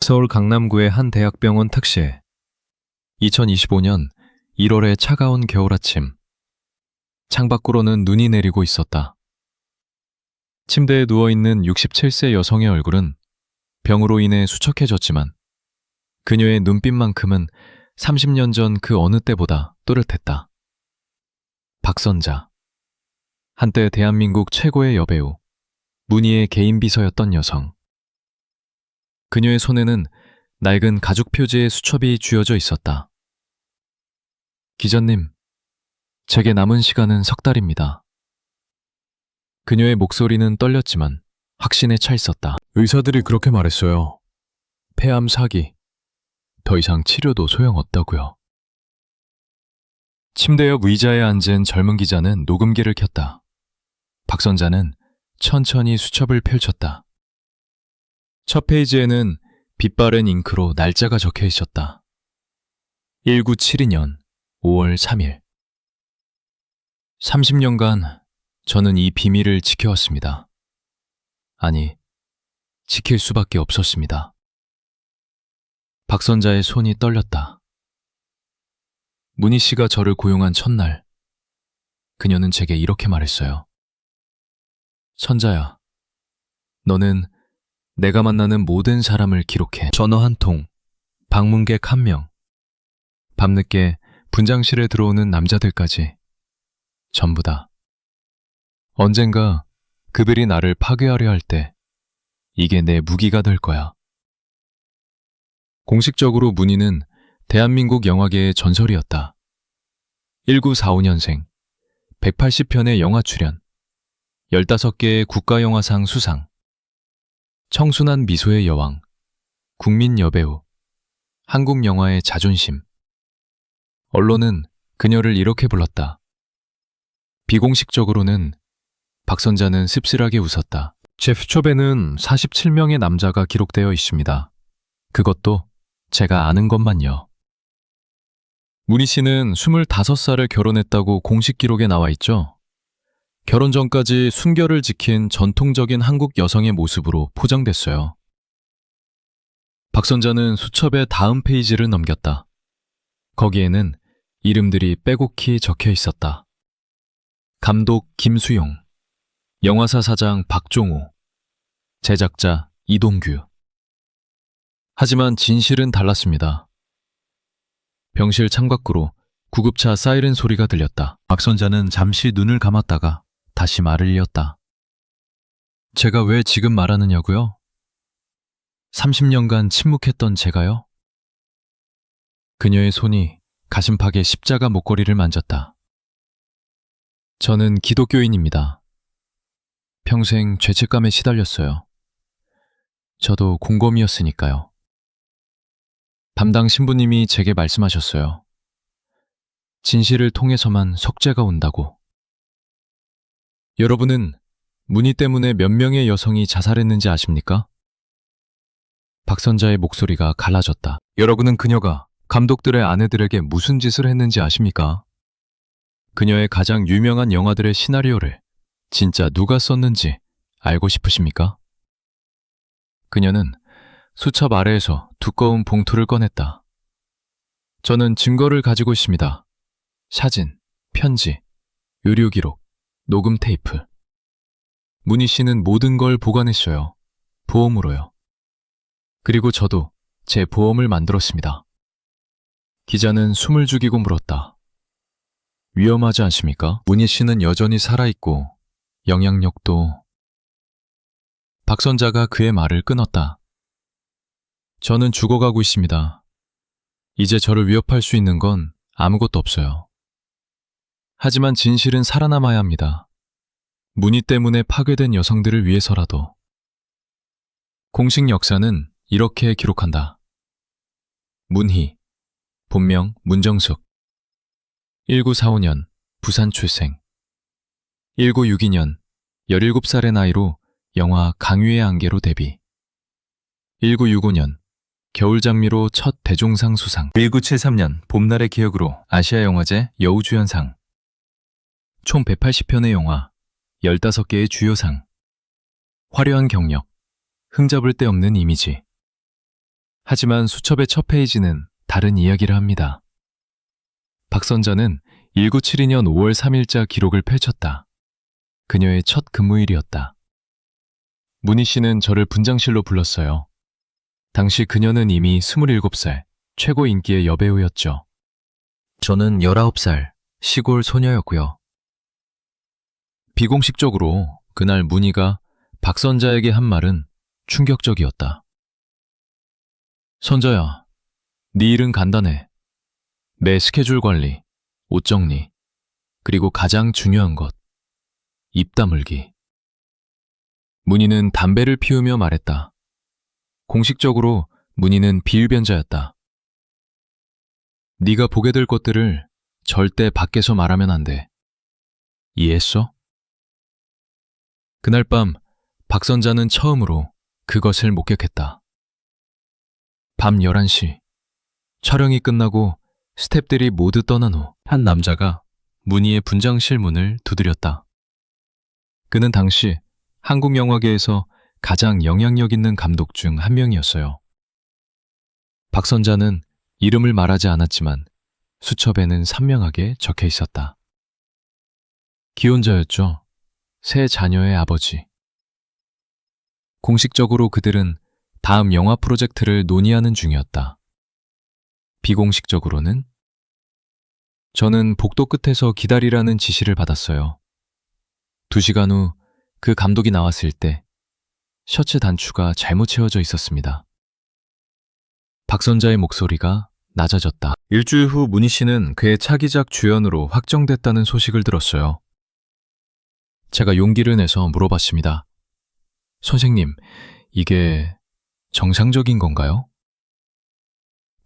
서울 강남구의 한 대학병원 특실. 2025년 1월의 차가운 겨울 아침. 창밖으로는 눈이 내리고 있었다. 침대에 누워있는 67세 여성의 얼굴은 병으로 인해 수척해졌지만 그녀의 눈빛만큼은 30년 전 그 어느 때보다 또렷했다. 박선자. 한때 대한민국 최고의 여배우, 문희의 개인 비서였던 여성. 그녀의 손에는 낡은 가죽 표지의 수첩이 쥐어져 있었다. 기자님, 제게 남은 시간은 석 달입니다. 그녀의 목소리는 떨렸지만 확신에 차 있었다. 의사들이 그렇게 말했어요. 폐암 4기. 더 이상 치료도 소용없다고요. 침대 옆 의자에 앉은 젊은 기자는 녹음기를 켰다. 박선자는 천천히 수첩을 펼쳤다. 첫 페이지에는 빛바랜 잉크로 날짜가 적혀 있었다. 1972년 5월 3일. 30년간 저는 이 비밀을 지켜왔습니다. 아니, 지킬 수밖에 없었습니다. 박선자의 손이 떨렸다. 문희 씨가 저를 고용한 첫날, 그녀는 제게 이렇게 말했어요. 선자야, 너는 내가 만나는 모든 사람을 기록해. 전화 한 통, 방문객 1명, 밤늦게 분장실에 들어오는 남자들까지 전부 다. 언젠가 그들이 나를 파괴하려 할 때 이게 내 무기가 될 거야. 공식적으로 문희는 대한민국 영화계의 전설이었다. 1945년생, 180편의 영화 출연, 15개의 국가영화상 수상, 청순한 미소의 여왕, 국민 여배우, 한국 영화의 자존심. 언론은 그녀를 이렇게 불렀다. 비공식적으로는 박선자는 씁쓸하게 웃었다. 제 수첩에는 47명의 남자가 기록되어 있습니다. 그것도 제가 아는 것만요. 문희 씨는 25살에 결혼했다고 공식 기록에 나와 있죠. 결혼 전까지 순결을 지킨 전통적인 한국 여성의 모습으로 포장됐어요. 박선자는 수첩의 다음 페이지를 넘겼다. 거기에는 이름들이 빼곡히 적혀 있었다. 감독 김수용, 영화사 사장 박종호, 제작자 이동규. 하지만 진실은 달랐습니다. 병실 창밖으로 구급차 사이렌 소리가 들렸다. 박선자는 잠시 눈을 감았다가 다시 말을 이었다. 제가 왜 지금 말하느냐고요? 30년간 침묵했던 제가요? 그녀의 손이 가슴팍에 십자가 목걸이를 만졌다. 저는 기독교인입니다. 평생 죄책감에 시달렸어요. 저도 공범이었으니까요. 담당 신부님이 제게 말씀하셨어요. 진실을 통해서만 속죄가 온다고. 여러분은 문희 때문에 몇 명의 여성이 자살했는지 아십니까? 박선자의 목소리가 갈라졌다. 여러분은 그녀가 감독들의 아내들에게 무슨 짓을 했는지 아십니까? 그녀의 가장 유명한 영화들의 시나리오를 진짜 누가 썼는지 알고 싶으십니까? 그녀는 수첩 아래에서 두꺼운 봉투를 꺼냈다. 저는 증거를 가지고 있습니다. 사진, 편지, 의료 기록, 녹음 테이프. 문희 씨는 모든 걸 보관했어요. 보험으로요. 그리고 저도 제 보험을 만들었습니다. 기자는 숨을 죽이고 물었다. 위험하지 않습니까? 문희 씨는 여전히 살아있고 영향력도... 박선자가 그의 말을 끊었다. 저는 죽어가고 있습니다. 이제 저를 위협할 수 있는 건 아무것도 없어요. 하지만 진실은 살아남아야 합니다. 문희 때문에 파괴된 여성들을 위해서라도. 공식 역사는 이렇게 기록한다. 문희, 본명 문정숙. 1945년 부산 출생. 1962년 17살의 나이로 영화 강유의 안개로 데뷔. 1965년 겨울장미로 첫 대종상 수상. 1973년 봄날의 기억으로 아시아영화제 여우주연상. 총 180편의 영화, 15개의 주요상. 화려한 경력, 흠잡을 데 없는 이미지. 하지만 수첩의 첫 페이지는 다른 이야기를 합니다. 박선자는 1972년 5월 3일자 기록을 펼쳤다. 그녀의 첫 근무일이었다. 문희 씨는 저를 분장실로 불렀어요. 당시 그녀는 이미 27살, 최고 인기의 여배우였죠. 저는 19살, 시골 소녀였고요. 비공식적으로 그날 문희가 박선자에게 한 말은 충격적이었다. 선자야, 네 일은 간단해. 내 스케줄 관리, 옷 정리, 그리고 가장 중요한 것, 입 다물기. 문희는 담배를 피우며 말했다. 공식적으로 문희는 비일변자였다. 네가 보게 될 것들을 절대 밖에서 말하면 안 돼. 이해했어? 그날 밤 박선자는 처음으로 그것을 목격했다. 밤 11시, 촬영이 끝나고 스태프들이 모두 떠난 후 한 남자가 문희의 분장실 문을 두드렸다. 그는 당시 한국 영화계에서 가장 영향력 있는 감독 중 한 명이었어요. 박선자는 이름을 말하지 않았지만 수첩에는 선명하게 적혀 있었다. 기혼자였죠. 세 자녀의 아버지. 공식적으로 그들은 다음 영화 프로젝트를 논의하는 중이었다. 비공식적으로는 저는 복도 끝에서 기다리라는 지시를 받았어요. 2시간 후 그 감독이 나왔을 때 셔츠 단추가 잘못 채워져 있었습니다. 박선자의 목소리가 낮아졌다. 일주일 후 문희 씨는 그의 차기작 주연으로 확정됐다는 소식을 들었어요. 제가 용기를 내서 물어봤습니다. 선생님, 이게 정상적인 건가요?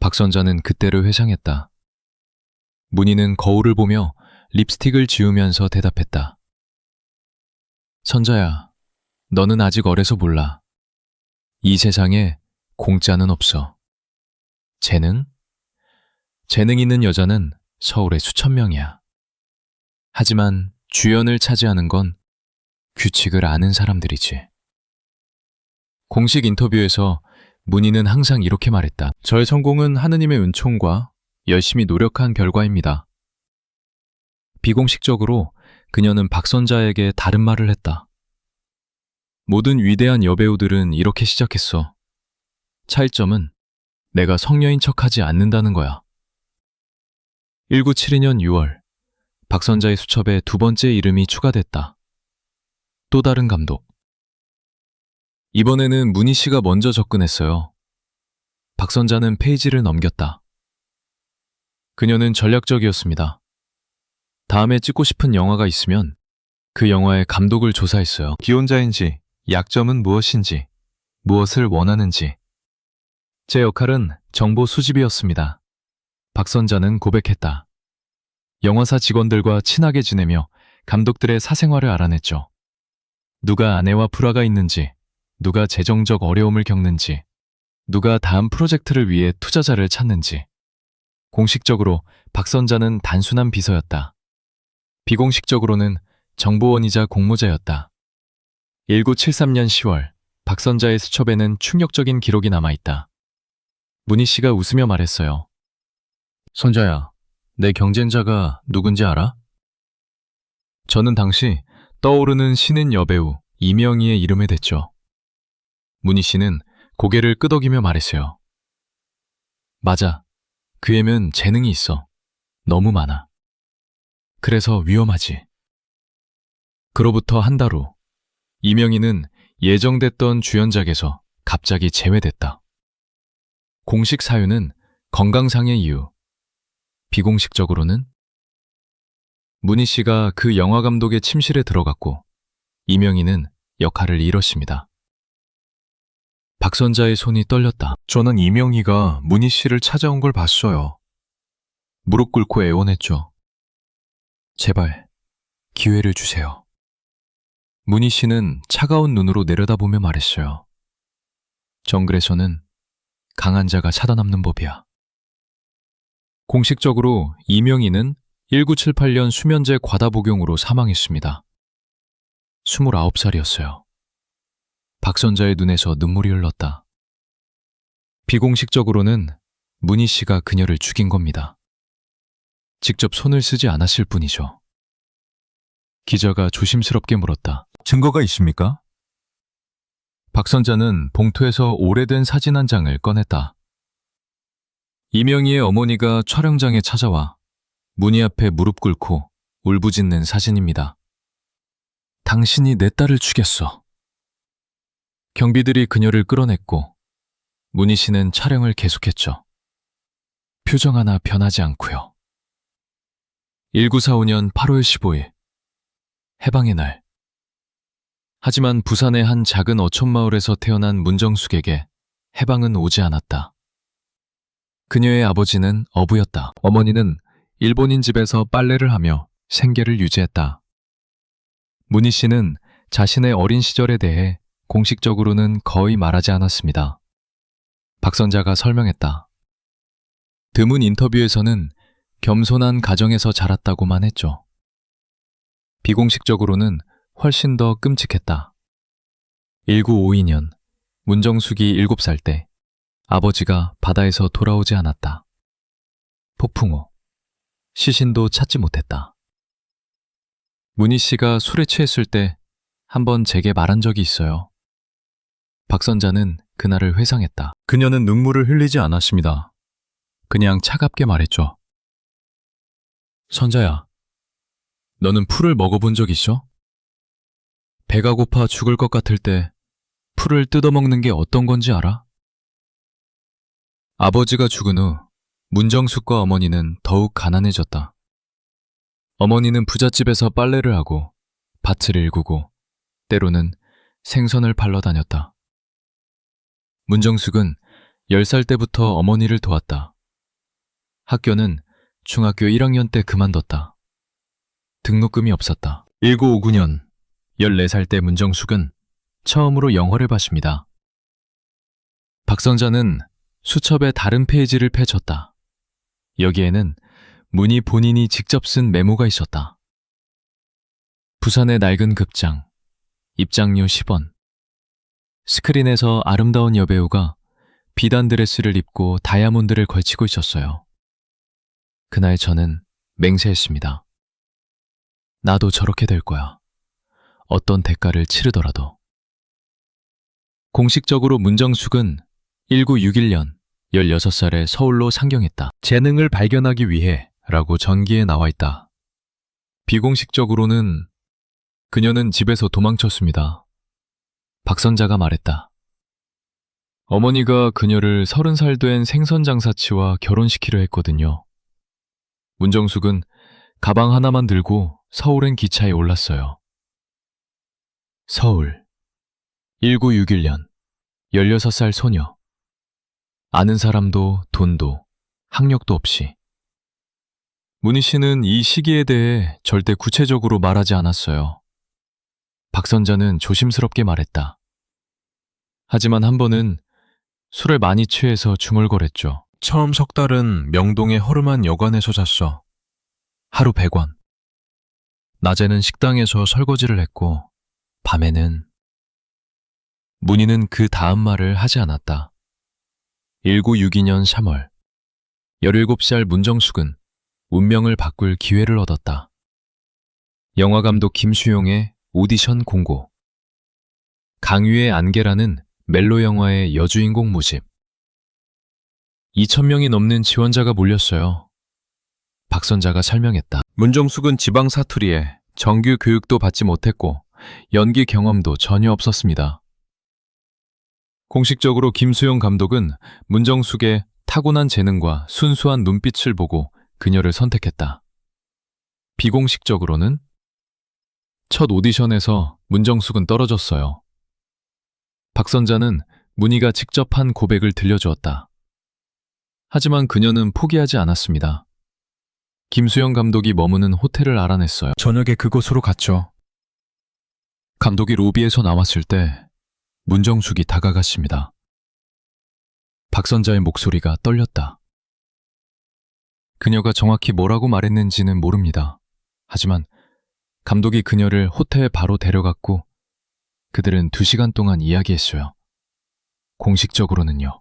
박선자는 그때를 회상했다. 문희는 거울을 보며 립스틱을 지우면서 대답했다. 선자야, 너는 아직 어려서 몰라. 이 세상에 공짜는 없어. 재능 있는 여자는 서울에 수천 명이야. 하지만 주연을 차지하는 건 규칙을 아는 사람들이지. 공식 인터뷰에서 문희는 항상 이렇게 말했다. 저의 성공은 하느님의 은총과 열심히 노력한 결과입니다. 비공식적으로 그녀는 박선자에게 다른 말을 했다. 모든 위대한 여배우들은 이렇게 시작했어. 차이점은 내가 성녀인 척하지 않는다는 거야. 1972년 6월, 박선자의 수첩에 두 번째 이름이 추가됐다. 또 다른 감독. 이번에는 문희 씨가 먼저 접근했어요. 박선자는 페이지를 넘겼다. 그녀는 전략적이었습니다. 다음에 찍고 싶은 영화가 있으면 그 영화의 감독을 조사했어요. 기혼자인지, 약점은 무엇인지, 무엇을 원하는지. 제 역할은 정보 수집이었습니다. 박선자는 고백했다. 영화사 직원들과 친하게 지내며 감독들의 사생활을 알아냈죠. 누가 아내와 불화가 있는지, 누가 재정적 어려움을 겪는지, 누가 다음 프로젝트를 위해 투자자를 찾는지. 공식적으로 박선자는 단순한 비서였다. 비공식적으로는 정보원이자 공모자였다. 1973년 10월, 박선자의 수첩에는 충격적인 기록이 남아있다. 문희 씨가 웃으며 말했어요. 선자야, 내 경쟁자가 누군지 알아? 저는 당시 떠오르는 신인 여배우 이명희의 이름을 댔죠. 문희 씨는 고개를 끄덕이며 말했어요. 맞아. 그 애면 재능이 있어. 너무 많아. 그래서 위험하지. 그로부터 한 달 후, 이명희는 예정됐던 주연작에서 갑자기 제외됐다. 공식 사유는 건강상의 이유. 비공식적으로는 문희 씨가 그 영화 감독의 침실에 들어갔고 이명희는 역할을 잃었습니다. 박선자의 손이 떨렸다. 저는 이명희가 문희 씨를 찾아온 걸 봤어요. 무릎 꿇고 애원했죠. 제발 기회를 주세요. 문희 씨는 차가운 눈으로 내려다보며 말했어요. 정글에서는 강한 자가 살아남는 법이야. 공식적으로 이명희는 1978년 수면제 과다 복용으로 사망했습니다. 29살이었어요. 박선자의 눈에서 눈물이 흘렀다. 비공식적으로는 문희 씨가 그녀를 죽인 겁니다. 직접 손을 쓰지 않았을 뿐이죠. 기자가 조심스럽게 물었다. 증거가 있습니까? 박선자는 봉투에서 오래된 사진 한 장을 꺼냈다. 이명희의 어머니가 촬영장에 찾아와 문희 앞에 무릎 꿇고 울부짖는 사진입니다. 당신이 내 딸을 죽였어. 경비들이 그녀를 끌어냈고 문희 씨는 촬영을 계속했죠. 표정 하나 변하지 않고요. 1945년 8월 15일 해방의 날. 하지만 부산의 한 작은 어촌마을에서 태어난 문정숙에게 해방은 오지 않았다. 그녀의 아버지는 어부였다. 어머니는 일본인 집에서 빨래를 하며 생계를 유지했다. 문희 씨는 자신의 어린 시절에 대해 공식적으로는 거의 말하지 않았습니다. 박선자가 설명했다. 드문 인터뷰에서는 겸손한 가정에서 자랐다고만 했죠. 비공식적으로는 훨씬 더 끔찍했다. 1952년 문정숙이 7살 때 아버지가 바다에서 돌아오지 않았다. 폭풍우, 시신도 찾지 못했다. 문희 씨가 술에 취했을 때 한번 제게 말한 적이 있어요. 박선자는 그날을 회상했다. 그녀는 눈물을 흘리지 않았습니다. 그냥 차갑게 말했죠. 선자야, 너는 풀을 먹어본 적 있어? 배가 고파 죽을 것 같을 때 풀을 뜯어먹는 게 어떤 건지 알아? 아버지가 죽은 후 문정숙과 어머니는 더욱 가난해졌다. 어머니는 부잣집에서 빨래를 하고 밭을 일구고 때로는 생선을 팔러 다녔다. 문정숙은 10살 때부터 어머니를 도왔다. 학교는 중학교 1학년 때 그만뒀다. 등록금이 없었다. 1959년 14살 때 문정숙은 처음으로 영화를 봤습니다. 박선자는 수첩의 다른 페이지를 펼쳤다. 여기에는 문희 본인이 직접 쓴 메모가 있었다. 부산의 낡은 극장, 입장료 10원. 스크린에서 아름다운 여배우가 비단 드레스를 입고 다이아몬드를 걸치고 있었어요. 그날 저는 맹세했습니다. 나도 저렇게 될 거야. 어떤 대가를 치르더라도. 공식적으로 문정숙은 1961년 16살에 서울로 상경했다. 재능을 발견하기 위해 라고 전기에 나와 있다. 비공식적으로는 그녀는 집에서 도망쳤습니다. 박선자가 말했다. 어머니가 그녀를 30살 된 생선장사치와 결혼시키려 했거든요. 문정숙은 가방 하나만 들고 서울행 기차에 올랐어요. 서울 1961년 16살 소녀. 아는 사람도 돈도 학력도 없이. 문희 씨는 이 시기에 대해 절대 구체적으로 말하지 않았어요. 박선자는 조심스럽게 말했다. 하지만 한 번은 술에 많이 취해서 중얼거렸죠. 처음 석 달은 명동의 허름한 여관에서 잤어. 하루 100원. 낮에는 식당에서 설거지를 했고 밤에는. 문희는 그 다음 말을 하지 않았다. 1962년 3월 17살 문정숙은 운명을 바꿀 기회를 얻었다. 영화감독 김수용의 오디션 공고. 강유의 안개라는 멜로 영화의 여주인공 모집. 2,000명이 넘는 지원자가 몰렸어요. 박선자가 설명했다. 문정숙은 지방 사투리에 정규 교육도 받지 못했고 연기 경험도 전혀 없었습니다. 공식적으로 김수용 감독은 문정숙의 타고난 재능과 순수한 눈빛을 보고 그녀를 선택했다. 비공식적으로는 첫 오디션에서 문정숙은 떨어졌어요. 박선자는 문희가 직접 한 고백을 들려주었다. 하지만 그녀는 포기하지 않았습니다. 김수영 감독이 머무는 호텔을 알아냈어요. 저녁에 그곳으로 갔죠. 감독이 로비에서 나왔을 때 문정숙이 다가갔습니다. 박선자의 목소리가 떨렸다. 그녀가 정확히 뭐라고 말했는지는 모릅니다. 하지만 감독이 그녀를 호텔에 바로 데려갔고 그들은 2시간 동안 이야기했어요. 공식적으로는요.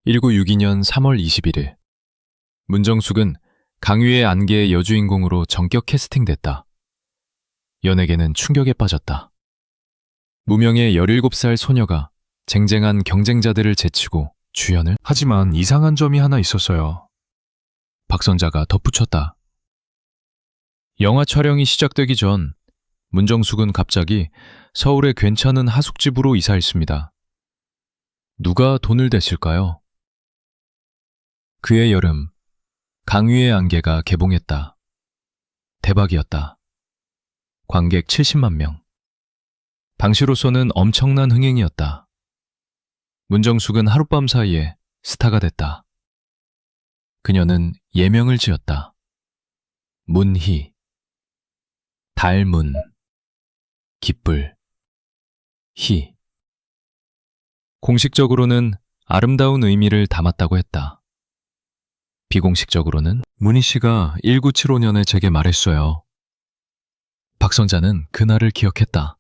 1962년 3월 21일. 문정숙은 강유의 안개의 여주인공으로 전격 캐스팅됐다. 연예계는 충격에 빠졌다. 무명의 17살 소녀가 쟁쟁한 경쟁자들을 제치고 주연을. 하지만 이상한 점이 하나 있었어요. 박선자가 덧붙였다. 영화 촬영이 시작되기 전 문정숙은 갑자기 서울의 괜찮은 하숙집으로 이사했습니다. 누가 돈을 댔을까요? 그해 여름, 강유의 안개가 개봉했다. 대박이었다. 관객 70만 명. 당시로서는 엄청난 흥행이었다. 문정숙은 하룻밤 사이에 스타가 됐다. 그녀는 예명을 지었다. 문희. 달문. 깃불. 희. 공식적으로는 아름다운 의미를 담았다고 했다. 비공식적으로는 문희 씨가 1975년에 제게 말했어요. 박선자는 그날을 기억했다.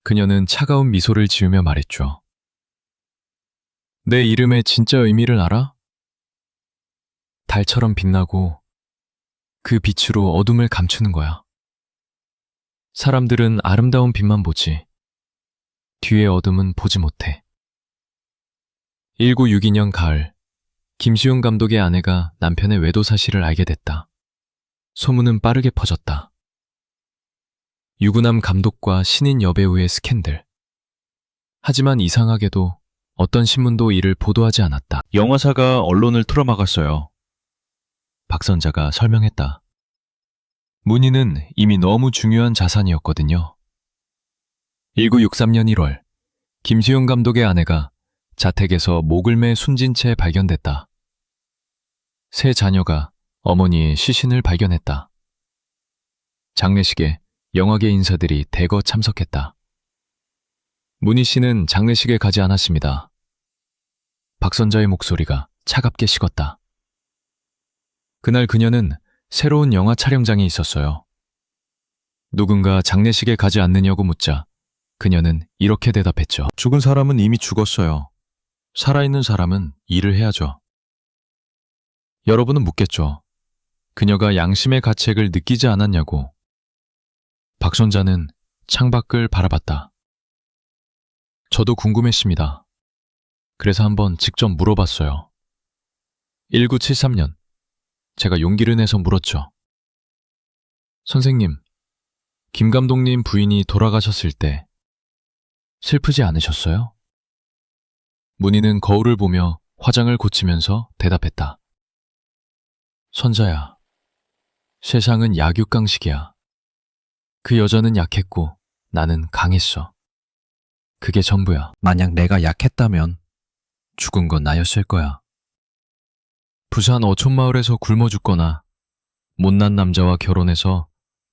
그녀는 차가운 미소를 지으며 말했죠. 내 이름의 진짜 의미를 알아? 달처럼 빛나고 그 빛으로 어둠을 감추는 거야. 사람들은 아름다운 빛만 보지. 뒤의 어둠은 보지 못해. 1962년 가을, 김수용 감독의 아내가 남편의 외도 사실을 알게 됐다. 소문은 빠르게 퍼졌다. 유부남 감독과 신인 여배우의 스캔들. 하지만 이상하게도 어떤 신문도 이를 보도하지 않았다. 영화사가 언론을 틀어막았어요. 박선자가 설명했다. 문희는 이미 너무 중요한 자산이었거든요. 1963년 1월, 김수용 감독의 아내가 자택에서 목을 매 숨진 채 발견됐다. 세 자녀가 어머니의 시신을 발견했다. 장례식에 영화계 인사들이 대거 참석했다. 문희 씨는 장례식에 가지 않았습니다. 박선자의 목소리가 차갑게 식었다. 그날 그녀는 새로운 영화 촬영장에 있었어요. 누군가 장례식에 가지 않느냐고 묻자 그녀는 이렇게 대답했죠. 죽은 사람은 이미 죽었어요. 살아있는 사람은 일을 해야죠. 여러분은 묻겠죠. 그녀가 양심의 가책을 느끼지 않았냐고. 박선자는 창밖을 바라봤다. 저도 궁금했습니다. 그래서 한번 직접 물어봤어요. 1973년, 제가 용기를 내서 물었죠. 선생님, 김 감독님 부인이 돌아가셨을 때 슬프지 않으셨어요? 문희는 거울을 보며 화장을 고치면서 대답했다. 선자야, 세상은 약육강식이야. 그 여자는 약했고 나는 강했어. 그게 전부야. 만약 내가 약했다면 죽은 건 나였을 거야. 부산 어촌마을에서 굶어 죽거나 못난 남자와 결혼해서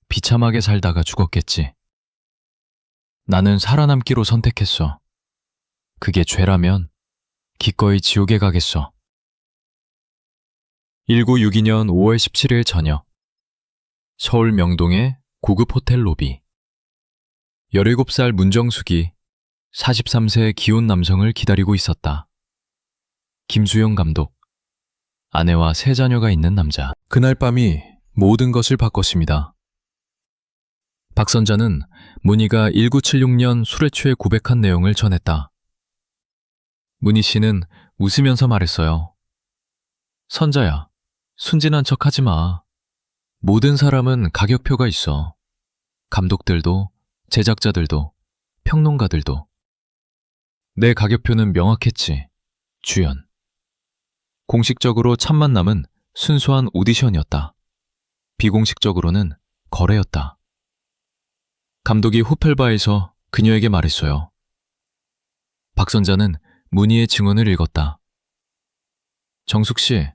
비참하게 살다가 죽었겠지. 나는 살아남기로 선택했어. 그게 죄라면 기꺼이 지옥에 가겠어. 1962년 5월 17일 저녁, 서울 명동의 고급 호텔 로비. 17살 문정숙이 43세 기혼 남성을 기다리고 있었다. 김수용 감독, 아내와 세 자녀가 있는 남자. 그날 밤이 모든 것을 바꿨습니다. 박선자는 문희가 1976년 술에 취해 고백한 내용을 전했다. 문희 씨는 웃으면서 말했어요. 선자야, 순진한 척 하지 마. 모든 사람은 가격표가 있어. 감독들도, 제작자들도, 평론가들도. 내 가격표는 명확했지. 주연. 공식적으로 첫 만남은 순수한 오디션이었다. 비공식적으로는 거래였다. 감독이 호펠바에서 그녀에게 말했어요. 박선자는 문희의 증언을 읽었다. 정숙 씨,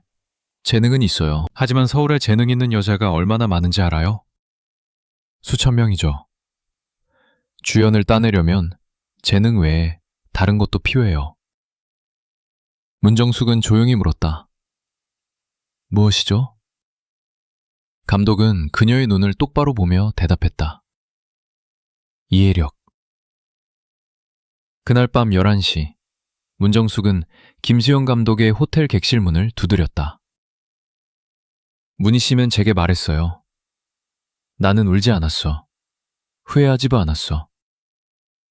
재능은 있어요. 하지만 서울에 재능 있는 여자가 얼마나 많은지 알아요? 수천 명이죠. 주연을 따내려면 재능 외에 다른 것도 필요해요. 문정숙은 조용히 물었다. 무엇이죠? 감독은 그녀의 눈을 똑바로 보며 대답했다. 이해력. 그날 밤 11시, 문정숙은 김수영 감독의 호텔 객실 문을 두드렸다. 문희 씨는 제게 말했어요. 나는 울지 않았어. 후회하지도 않았어.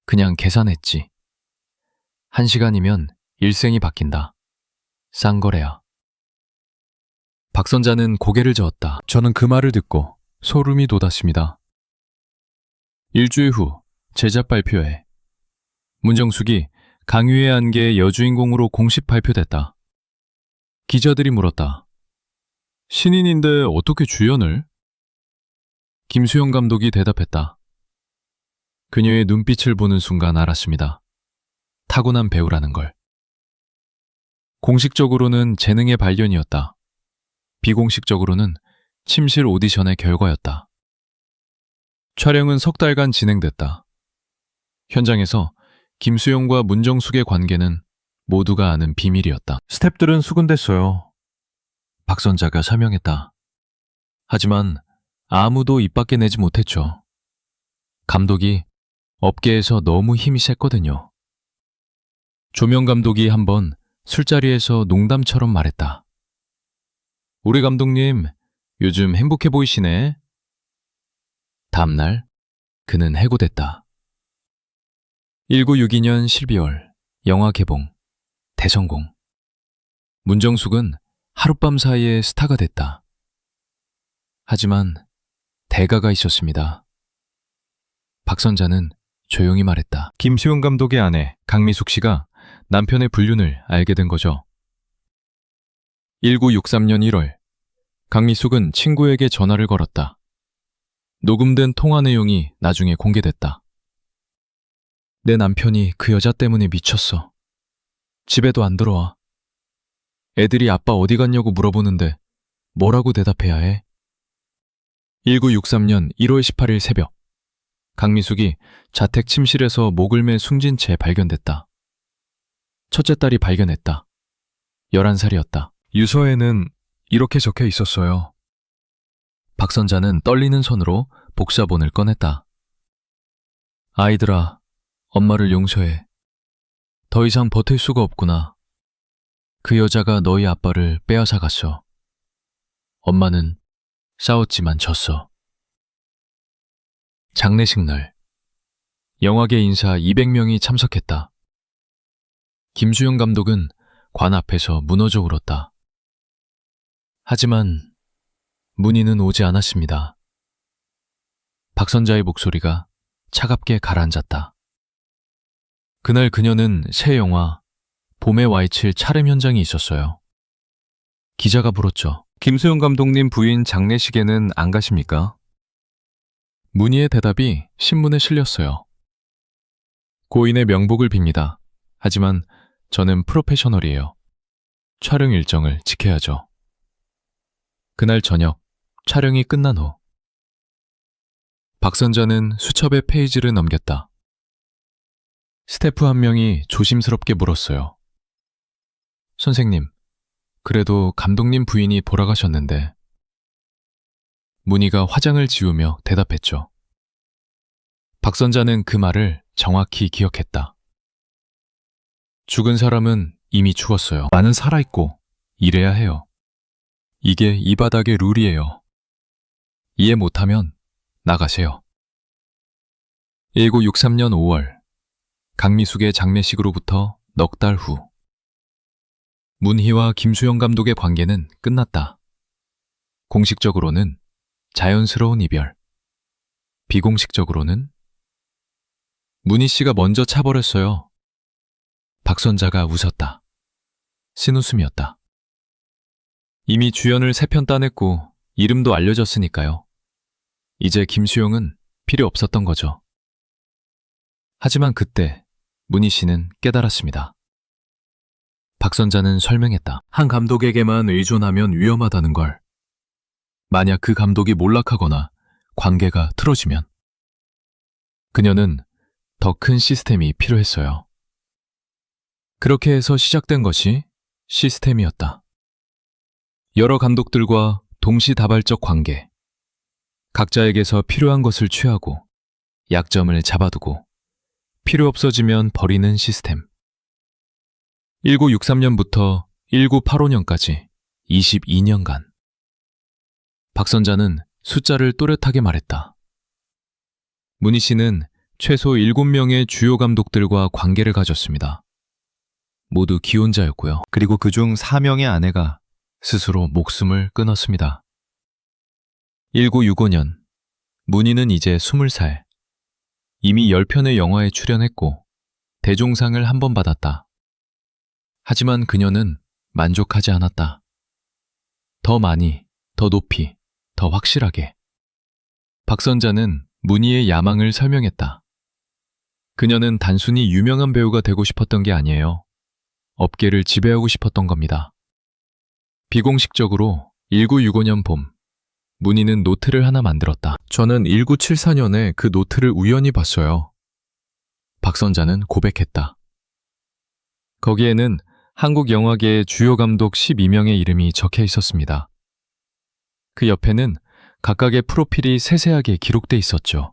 그냥 계산했지. 1시간이면 일생이 바뀐다. 쌍거래야. 박선자는 고개를 저었다. 저는 그 말을 듣고 소름이 돋았습니다. 일주일 후 제작 발표회. 문정숙이 강유의 안개의 여주인공으로 공식 발표됐다. 기자들이 물었다. 신인인데 어떻게 주연을? 김수영 감독이 대답했다. 그녀의 눈빛을 보는 순간 알았습니다. 타고난 배우라는 걸. 공식적으로는 재능의 발견이었다. 비공식적으로는 침실 오디션의 결과였다. 촬영은 석 달간 진행됐다. 현장에서 김수영과 문정숙의 관계는 모두가 아는 비밀이었다. 스태프들은 수군댔어요. 박선자가 사명했다. 하지만 아무도 입 밖에 내지 못했죠. 감독이 업계에서 너무 힘이 셌거든요. 조명 감독이 한번 술자리에서 농담처럼 말했다. 우리 감독님, 요즘 행복해 보이시네. 다음날 그는 해고됐다. 1962년 12월 영화 개봉, 대성공. 문정숙은 하룻밤 사이에 스타가 됐다. 하지만 대가가 있었습니다. 박선자는 조용히 말했다. 김수영 감독의 아내 강미숙 씨가 남편의 불륜을 알게 된 거죠. 1963년 1월 강미숙은 친구에게 전화를 걸었다. 녹음된 통화 내용이 나중에 공개됐다. 내 남편이 그 여자 때문에 미쳤어. 집에도 안 들어와. 애들이 아빠 어디 갔냐고 물어보는데 뭐라고 대답해야 해? 1963년 1월 18일 새벽, 강미숙이 자택 침실에서 목을 매 숨진 채 발견됐다. 첫째 딸이 발견했다. 11살이었다. 유서에는 이렇게 적혀 있었어요. 박선자는 떨리는 손으로 복사본을 꺼냈다. 아이들아, 엄마를 용서해. 더 이상 버틸 수가 없구나. 그 여자가 너희 아빠를 빼앗아 갔어. 엄마는 싸웠지만 졌어. 장례식 날, 영화계 인사 200명이 참석했다. 김수영 감독은 관 앞에서 무너져 울었다. 하지만 문희는 오지 않았습니다. 박선자의 목소리가 차갑게 가라앉았다. 그날 그녀는 새 영화 봄의 와이칠 촬영 현장에 있었어요. 기자가 물었죠. 김수영 감독님 부인 장례식에는 안 가십니까? 문희의 대답이 신문에 실렸어요. 고인의 명복을 빕니다. 하지만 저는 프로페셔널이에요. 촬영 일정을 지켜야죠. 그날 저녁 촬영이 끝난 후 박선자는 수첩에 페이지를 넘겼다. 스태프 한 명이 조심스럽게 물었어요. 선생님, 그래도 감독님 부인이 돌아가셨는데. 문희가 화장을 지우며 대답했죠. 박선자는 그 말을 정확히 기억했다. 죽은 사람은 이미 죽었어요. 나는 살아있고 일해야 해요. 이게 이 바닥의 룰이에요. 이해 못하면 나가세요. 1963년 5월 강미숙의 장례식으로부터 넉 달 후 문희와 김수영 감독의 관계는 끝났다. 공식적으로는 자연스러운 이별, 비공식적으로는 문희 씨가 먼저 차버렸어요. 박선자가 웃었다. 쓴웃음이었다. 이미 주연을 3편 따냈고 이름도 알려졌으니까요. 이제 김수영은 필요 없었던 거죠. 하지만 그때 문희 씨는 깨달았습니다. 박선자는 설명했다. 한 감독에게만 의존하면 위험하다는 걸. 만약 그 감독이 몰락하거나 관계가 틀어지면 그녀는 더 큰 시스템이 필요했어요. 그렇게 해서 시작된 것이 시스템이었다. 여러 감독들과 동시다발적 관계, 각자에게서 필요한 것을 취하고 약점을 잡아두고 필요 없어지면 버리는 시스템. 1963년부터 1985년까지 22년간. 박선자는 숫자를 또렷하게 말했다. 문희 씨는 최소 7명의 주요 감독들과 관계를 가졌습니다. 모두 기혼자였고요. 그리고 그중 4명의 아내가 스스로 목숨을 끊었습니다. 1965년, 문희는 이제 20살. 이미 10편의 영화에 출연했고 대종상을 한 번 받았다. 하지만 그녀는 만족하지 않았다. 더 많이, 더 높이, 더 확실하게. 박선자는 문희의 야망을 설명했다. 그녀는 단순히 유명한 배우가 되고 싶었던 게 아니에요. 업계를 지배하고 싶었던 겁니다. 비공식적으로 1965년 봄, 문희는 노트를 하나 만들었다. 저는 1974년에 그 노트를 우연히 봤어요. 박선자는 고백했다. 거기에는 한국 영화계의 주요 감독 12명의 이름이 적혀 있었습니다. 그 옆에는 각각의 프로필이 세세하게 기록돼 있었죠.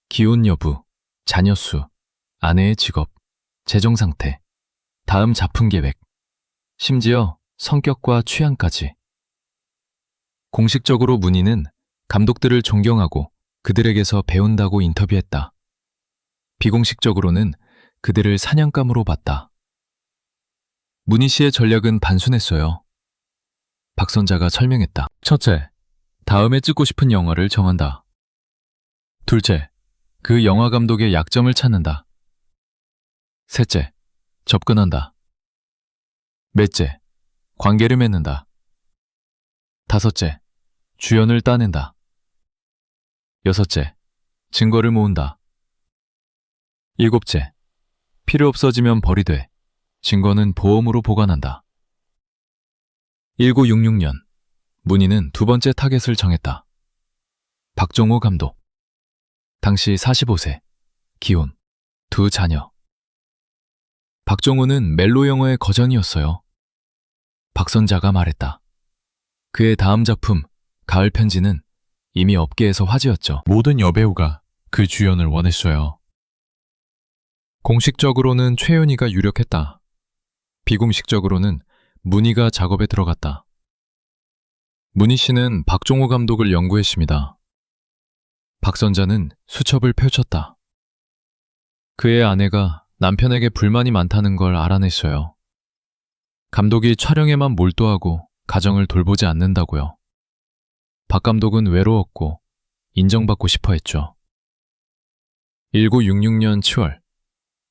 기혼 여부, 자녀 수, 아내의 직업, 재정 상태, 다음 작품 계획, 심지어 성격과 취향까지. 공식적으로 문희는 감독들을 존경하고 그들에게서 배운다고 인터뷰했다. 비공식적으로는 그들을 사냥감으로 봤다. 문희 씨의 전략은 단순했어요. 박선자가 설명했다. 첫째, 다음에 찍고 싶은 영화를 정한다. 둘째, 그 영화 감독의 약점을 찾는다. 셋째, 접근한다. 넷째, 관계를 맺는다. 다섯째, 주연을 따낸다. 여섯째, 증거를 모은다. 일곱째, 필요 없어지면 버리되 증거는 보험으로 보관한다. 1966년, 문희는 두 번째 타겟을 정했다. 박정호 감독. 당시 45세, 기혼, 두 자녀. 박정호는 멜로 영화의 거장이었어요. 박선자가 말했다. 그의 다음 작품, 가을 편지는 이미 업계에서 화제였죠. 모든 여배우가 그 주연을 원했어요. 공식적으로는 최윤희가 유력했다. 비공식적으로는 문희가 작업에 들어갔다. 문희 씨는 박종호 감독을 연구했습니다. 박선자는 수첩을 펼쳤다. 그의 아내가 남편에게 불만이 많다는 걸 알아냈어요. 감독이 촬영에만 몰두하고 가정을 돌보지 않는다고요. 박 감독은 외로웠고 인정받고 싶어 했죠. 1966년 7월,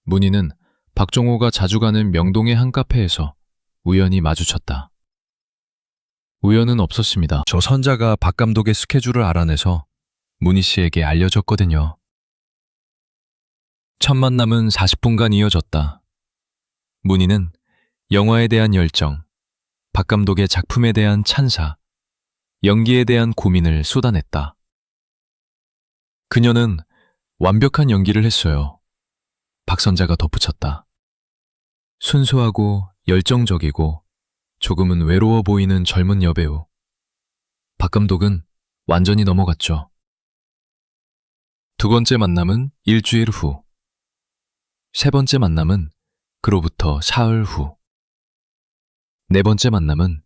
문희는 박종호가 자주 가는 명동의 한 카페에서 우연히 마주쳤다. 우연은 없었습니다. 저 선자가 박 감독의 스케줄을 알아내서 문희 씨에게 알려줬거든요. 첫 만남은 40분간 이어졌다. 문희는 영화에 대한 열정, 박 감독의 작품에 대한 찬사, 연기에 대한 고민을 쏟아냈다. 그녀는 완벽한 연기를 했어요. 박선자가 덧붙였다. 순수하고 열정적이고 조금은 외로워 보이는 젊은 여배우. 박 감독은 완전히 넘어갔죠. 두 번째 만남은 일주일 후. 세 번째 만남은 그로부터 사흘 후. 네 번째 만남은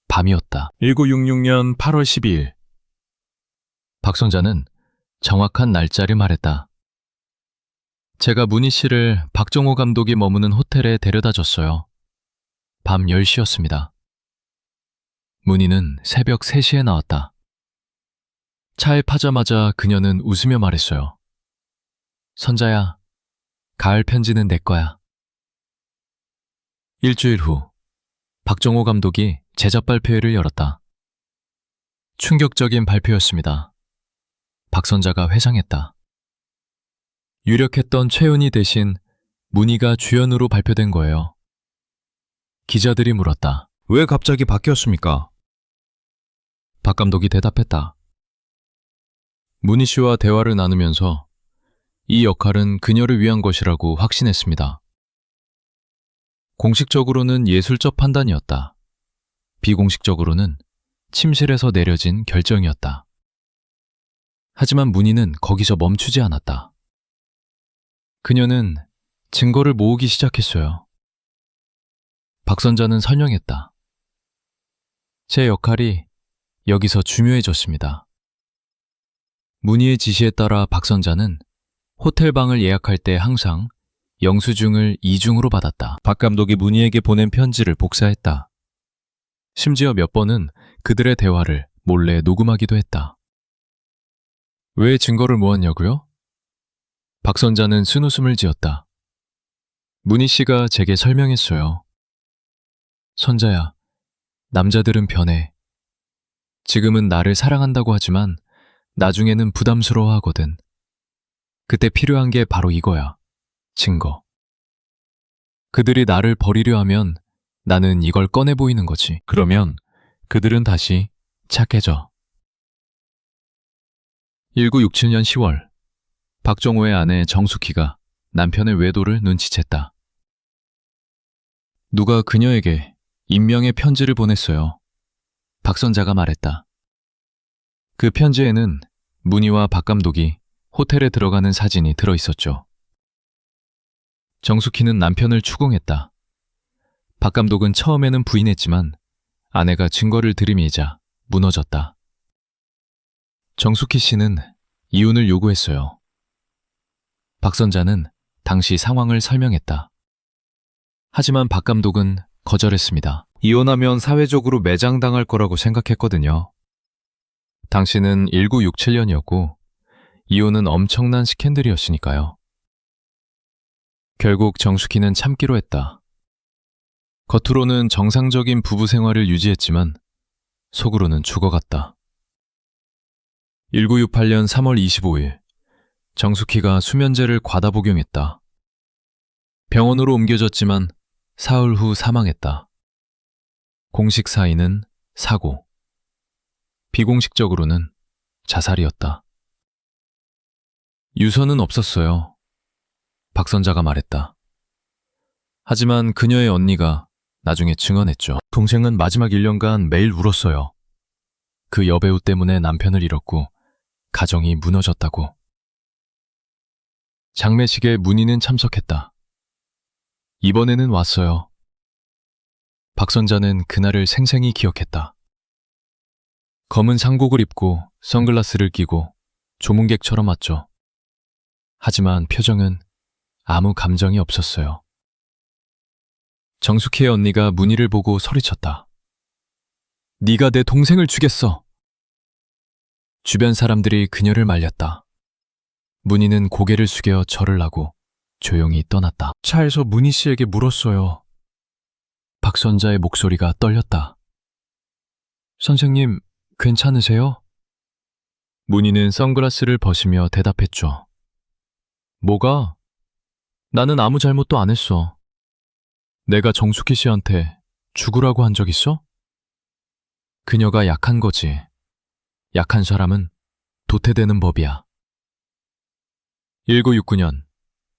밤이었다. 1966년 8월 12일. 박선자는 정확한 날짜를 말했다. 제가 문희 씨를 박정호 감독이 머무는 호텔에 데려다 줬어요. 밤 10시였습니다. 문희는 새벽 3시에 나왔다. 차에 타자마자 그녀는 웃으며 말했어요. 선자야, 가을 편지는 내 거야. 일주일 후, 박정호 감독이 제작 발표회를 열었다. 충격적인 발표였습니다. 박선자가 회상했다. 유력했던 최윤희 대신 문희가 주연으로 발표된 거예요. 기자들이 물었다. 왜 갑자기 바뀌었습니까? 박 감독이 대답했다. 문희 씨와 대화를 나누면서 이 역할은 그녀를 위한 것이라고 확신했습니다. 공식적으로는 예술적 판단이었다. 비공식적으로는 침실에서 내려진 결정이었다. 하지만 문희는 거기서 멈추지 않았다. 그녀는 증거를 모으기 시작했어요. 박선자는 설명했다. 제 역할이 여기서 중요해졌습니다. 문희의 지시에 따라 박선자는 호텔 방을 예약할 때 항상 영수증을 이중으로 받았다. 박 감독이 문희에게 보낸 편지를 복사했다. 심지어 몇 번은 그들의 대화를 몰래 녹음하기도 했다. 왜 증거를 모았냐고요? 박선자는 쓴웃음을 지었다. 문희 씨가 제게 설명했어요. 선자야, 남자들은 변해. 지금은 나를 사랑한다고 하지만 나중에는 부담스러워하거든. 그때 필요한 게 바로 이거야. 증거. 그들이 나를 버리려 하면 나는 이걸 꺼내 보이는 거지. 그러면 그들은 다시 착해져. 1967년 10월, 박정호의 아내 정숙희가 남편의 외도를 눈치챘다. 누가 그녀에게 익명의 편지를 보냈어요. 박선자가 말했다. 그 편지에는 문희와 박 감독이 호텔에 들어가는 사진이 들어있었죠. 정숙희는 남편을 추궁했다. 박 감독은 처음에는 부인했지만 아내가 증거를 들이밀자 무너졌다. 정숙희 씨는 이혼을 요구했어요. 박선자는 당시 상황을 설명했다. 하지만 박 감독은 거절했습니다. 이혼하면 사회적으로 매장당할 거라고 생각했거든요. 당시는 1967년이었고 이혼은 엄청난 스캔들이었으니까요. 결국 정숙희는 참기로 했다. 겉으로는 정상적인 부부 생활을 유지했지만 속으로는 죽어갔다. 1968년 3월 25일, 정숙희가 수면제를 과다 복용했다. 병원으로 옮겨졌지만 사흘 후 사망했다. 공식 사인은 사고, 비공식적으로는 자살이었다. 유서는 없었어요. 박선자가 말했다. 하지만 그녀의 언니가 나중에 증언했죠. 동생은 마지막 1년간 매일 울었어요. 그 여배우 때문에 남편을 잃었고 가정이 무너졌다고. 장례식에 문희는 참석했다. 이번에는 왔어요. 박선자는 그날을 생생히 기억했다. 검은 상복을 입고 선글라스를 끼고 조문객처럼 왔죠. 하지만 표정은 아무 감정이 없었어요. 정숙희의 언니가 문희를 보고 소리쳤다. 네가 내 동생을 죽였어. 주변 사람들이 그녀를 말렸다. 문희는 고개를 숙여 절을 하고 조용히 떠났다. 차에서 문희 씨에게 물었어요. 박선자의 목소리가 떨렸다. 선생님, 괜찮으세요? 문희는 선글라스를 벗으며 대답했죠. 뭐가? 나는 아무 잘못도 안 했어. 내가 정숙희 씨한테 죽으라고 한 적 있어? 그녀가 약한 거지. 약한 사람은 도태되는 법이야. 1969년,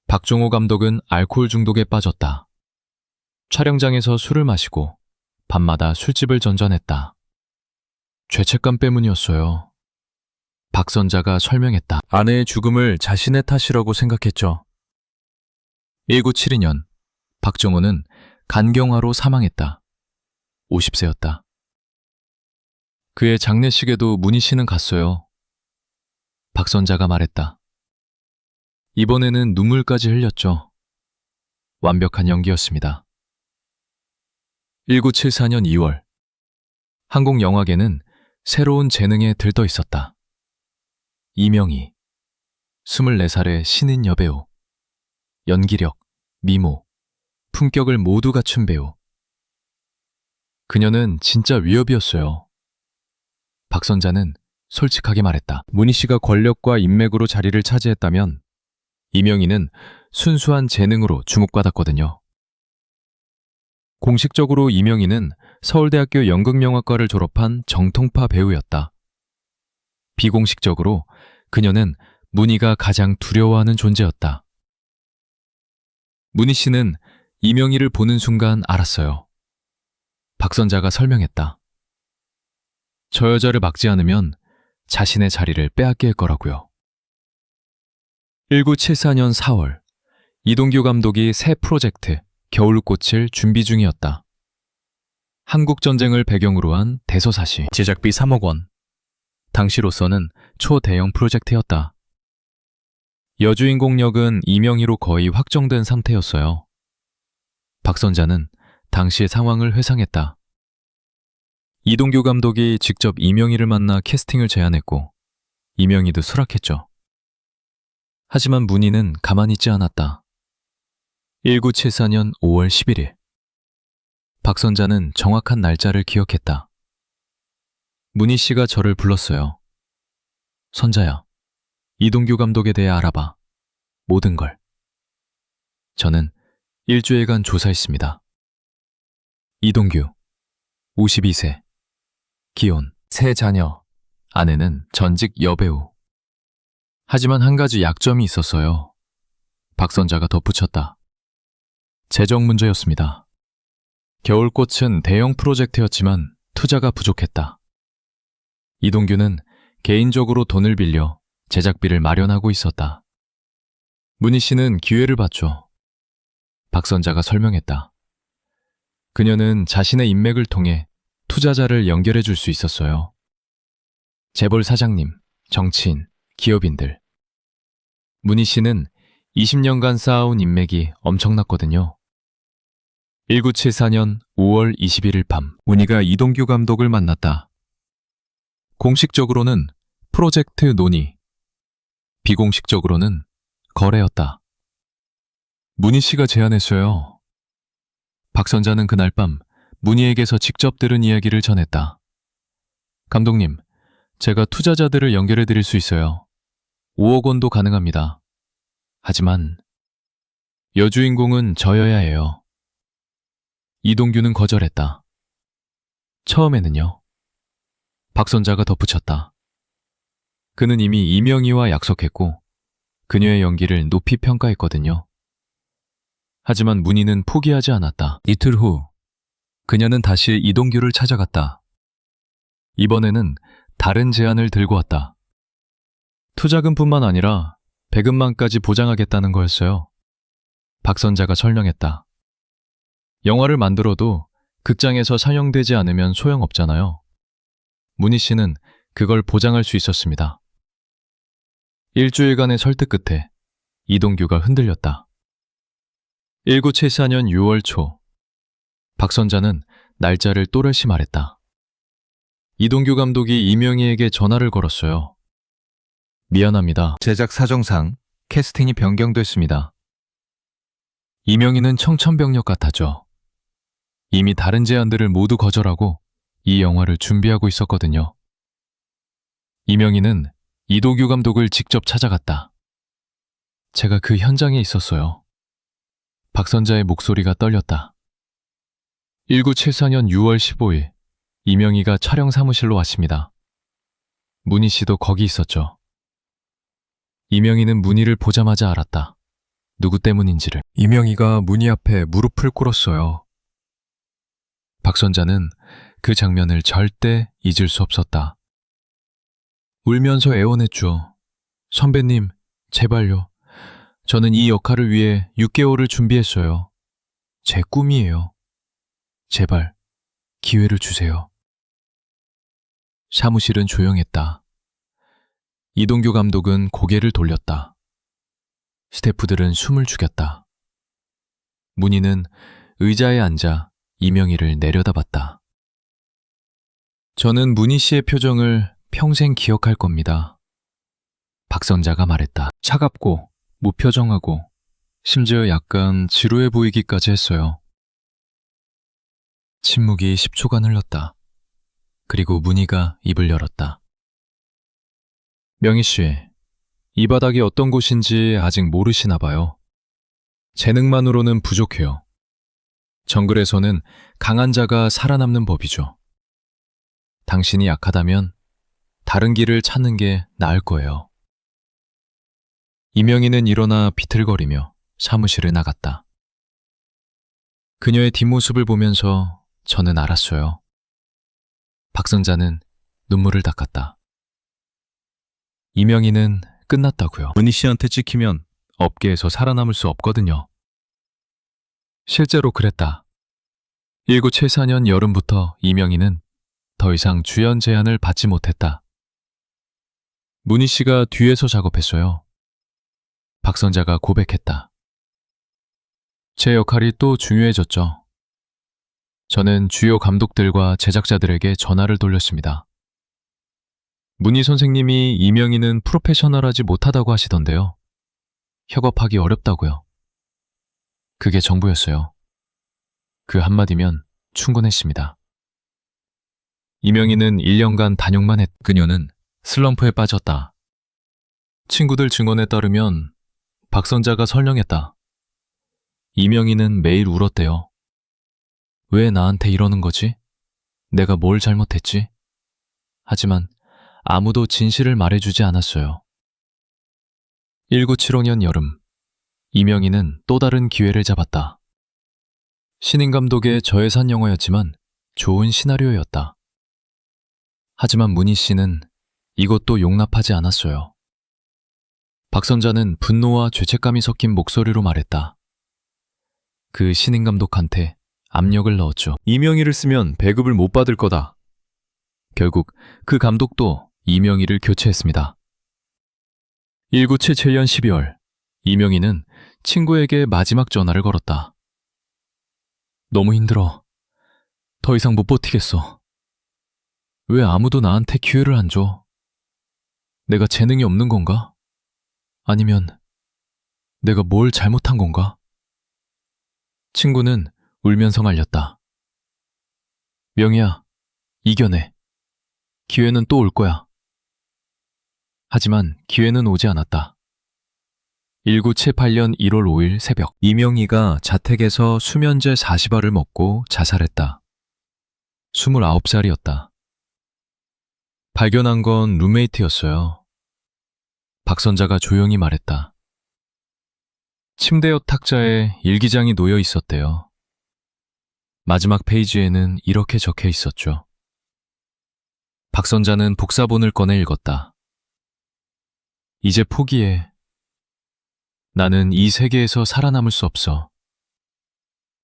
박정호 감독은 알코올 중독에 빠졌다. 촬영장에서 술을 마시고 밤마다 술집을 전전했다. 죄책감 때문이었어요. 박선자가 설명했다. 아내의 죽음을 자신의 탓이라고 생각했죠. 1972년, 박정호는 간경화로 사망했다. 50세였다. 그의 장례식에도 문희 씨는 갔어요. 박선자가 말했다. 이번에는 눈물까지 흘렸죠. 완벽한 연기였습니다. 1974년 2월, 한국 영화계는 새로운 재능에 들떠 있었다. 이명희, 24살의 신인 여배우. 연기력, 미모, 품격을 모두 갖춘 배우. 그녀는 진짜 위협이었어요. 박선자는 솔직하게 말했다. 문희 씨가 권력과 인맥으로 자리를 차지했다면 이명희는 순수한 재능으로 주목받았거든요. 공식적으로 이명희는 서울대학교 연극영화과를 졸업한 정통파 배우였다. 비공식적으로 그녀는 문희가 가장 두려워하는 존재였다. 문희 씨는 이명희를 보는 순간 알았어요. 박선자가 설명했다. 저 여자를 막지 않으면 자신의 자리를 빼앗길 거라고요. 1974년 4월, 이동규 감독이 새 프로젝트 겨울꽃을 준비 중이었다. 한국전쟁을 배경으로 한 대서사시. 제작비 3억 원. 당시로서는 초대형 프로젝트였다. 여주인공 역은 이명희로 거의 확정된 상태였어요. 박선자는 당시의 상황을 회상했다. 이동규 감독이 직접 이명희를 만나 캐스팅을 제안했고 이명희도 수락했죠. 하지만 문희는 가만히 있지 않았다. 1974년 5월 11일. 박선자는 정확한 날짜를 기억했다. 문희 씨가 저를 불렀어요. 선자야, 이동규 감독에 대해 알아봐. 모든 걸. 저는 일주일간 조사했습니다. 이동규, 52세. 기혼, 3자녀. 아내는 전직 여배우. 하지만 한 가지 약점이 있었어요. 박선자가 덧붙였다. 재정 문제였습니다. 겨울꽃은 대형 프로젝트였지만 투자가 부족했다. 이동규는 개인적으로 돈을 빌려 제작비를 마련하고 있었다. 문희 씨는 기회를 봤죠. 박선자가 설명했다. 그녀는 자신의 인맥을 통해 투자자를 연결해 줄 수 있었어요. 재벌 사장님, 정치인, 기업인들. 문희 씨는 20년간 쌓아온 인맥이 엄청났거든요. 1974년 5월 21일 밤, 문희가 이동규 감독을 만났다. 공식적으로는 프로젝트 논의, 비공식적으로는 거래였다. 문희 씨가 제안했어요. 박선자는 그날 밤 문희에게서 직접 들은 이야기를 전했다. 감독님, 제가 투자자들을 연결해 드릴 수 있어요. 5억 원도 가능합니다. 하지만 여주인공은 저여야 해요. 이동규는 거절했다. 처음에는요. 박선자가 덧붙였다. 그는 이미 이명희와 약속했고 그녀의 연기를 높이 평가했거든요. 하지만 문희는 포기하지 않았다. 이틀 후 그녀는 다시 이동규를 찾아갔다. 이번에는 다른 제안을 들고 왔다. 투자금뿐만 아니라 배급만까지 보장하겠다는 거였어요. 박선자가 설명했다. 영화를 만들어도 극장에서 상영되지 않으면 소용없잖아요. 문희 씨는 그걸 보장할 수 있었습니다. 일주일간의 설득 끝에 이동규가 흔들렸다. 1974년 6월 초, 박선자는 날짜를 또렷이 말했다. 이동규 감독이 이명희에게 전화를 걸었어요. 미안합니다. 제작 사정상 캐스팅이 변경됐습니다. 이명희는 청천벽력 같았죠. 이미 다른 제안들을 모두 거절하고 이 영화를 준비하고 있었거든요. 이명희는 이동규 감독을 직접 찾아갔다. 제가 그 현장에 있었어요. 박선자의 목소리가 떨렸다. 1974년 6월 15일, 이명희가 촬영 사무실로 왔습니다. 문희 씨도 거기 있었죠. 이명희는 문희를 보자마자 알았다. 누구 때문인지를. 이명희가 문희 앞에 무릎을 꿇었어요. 박선자는 그 장면을 절대 잊을 수 없었다. 울면서 애원했죠. 선배님, 제발요. 저는 이 역할을 위해 6개월을 준비했어요. 제 꿈이에요. 제발 기회를 주세요. 사무실은 조용했다. 이동규 감독은 고개를 돌렸다. 스태프들은 숨을 죽였다. 문희는 의자에 앉아 이명희를 내려다봤다. 저는 문희 씨의 표정을 평생 기억할 겁니다. 박선자가 말했다. 차갑고 무표정하고 심지어 약간 지루해 보이기까지 했어요. 침묵이 10초간 흘렀다. 그리고 문희가 입을 열었다. 명희 씨, 이 바닥이 어떤 곳인지 아직 모르시나 봐요. 재능만으로는 부족해요. 정글에서는 강한 자가 살아남는 법이죠. 당신이 약하다면 다른 길을 찾는 게 나을 거예요. 이명희는 일어나 비틀거리며 사무실을 나갔다. 그녀의 뒷모습을 보면서 저는 알았어요. 박선자는 눈물을 닦았다. 이명희는 끝났다고요. 문희 씨한테 찍히면 업계에서 살아남을 수 없거든요. 실제로 그랬다. 1974년 여름부터 이명희는 더 이상 주연 제안을 받지 못했다. 문희 씨가 뒤에서 작업했어요. 박선자가 고백했다. 제 역할이 또 중요해졌죠. 저는 주요 감독들과 제작자들에게 전화를 돌렸습니다. 문희 선생님이 이명희는 프로페셔널하지 못하다고 하시던데요. 협업하기 어렵다고요. 그게 전부였어요. 그 한마디면 충분했습니다. 이명희는 1년간 단역만 했. 그녀는 슬럼프에 빠졌다. 친구들 증언에 따르면 박선자가 설령했다. 이명희는 매일 울었대요. 왜 나한테 이러는 거지? 내가 뭘 잘못했지? 하지만 아무도 진실을 말해주지 않았어요. 1975년 여름, 이명희는 또 다른 기회를 잡았다. 신인 감독의 저예산 영화였지만 좋은 시나리오였다. 하지만 문희 씨는 이것도 용납하지 않았어요. 박선자는 분노와 죄책감이 섞인 목소리로 말했다. 그 신인 감독한테 압력을 넣었죠. 이명희를 쓰면 배급을 못 받을 거다. 결국 그 감독도 이명희를 교체했습니다. 1977년 12월, 이명희는 친구에게 마지막 전화를 걸었다. 너무 힘들어. 더 이상 못 버티겠어. 왜 아무도 나한테 기회를 안 줘? 내가 재능이 없는 건가? 아니면 내가 뭘 잘못한 건가? 친구는 울면서 말렸다. 명희야, 이겨내. 기회는 또 올 거야. 하지만 기회는 오지 않았다. 1978년 1월 5일 새벽, 이명희가 자택에서 수면제 40알을 먹고 자살했다. 29살이었다. 발견한 건 룸메이트였어요. 박선자가 조용히 말했다. 침대 옆 탁자에 일기장이 놓여 있었대요. 마지막 페이지에는 이렇게 적혀 있었죠. 박선자는 복사본을 꺼내 읽었다. 이제 포기해. 나는 이 세계에서 살아남을 수 없어.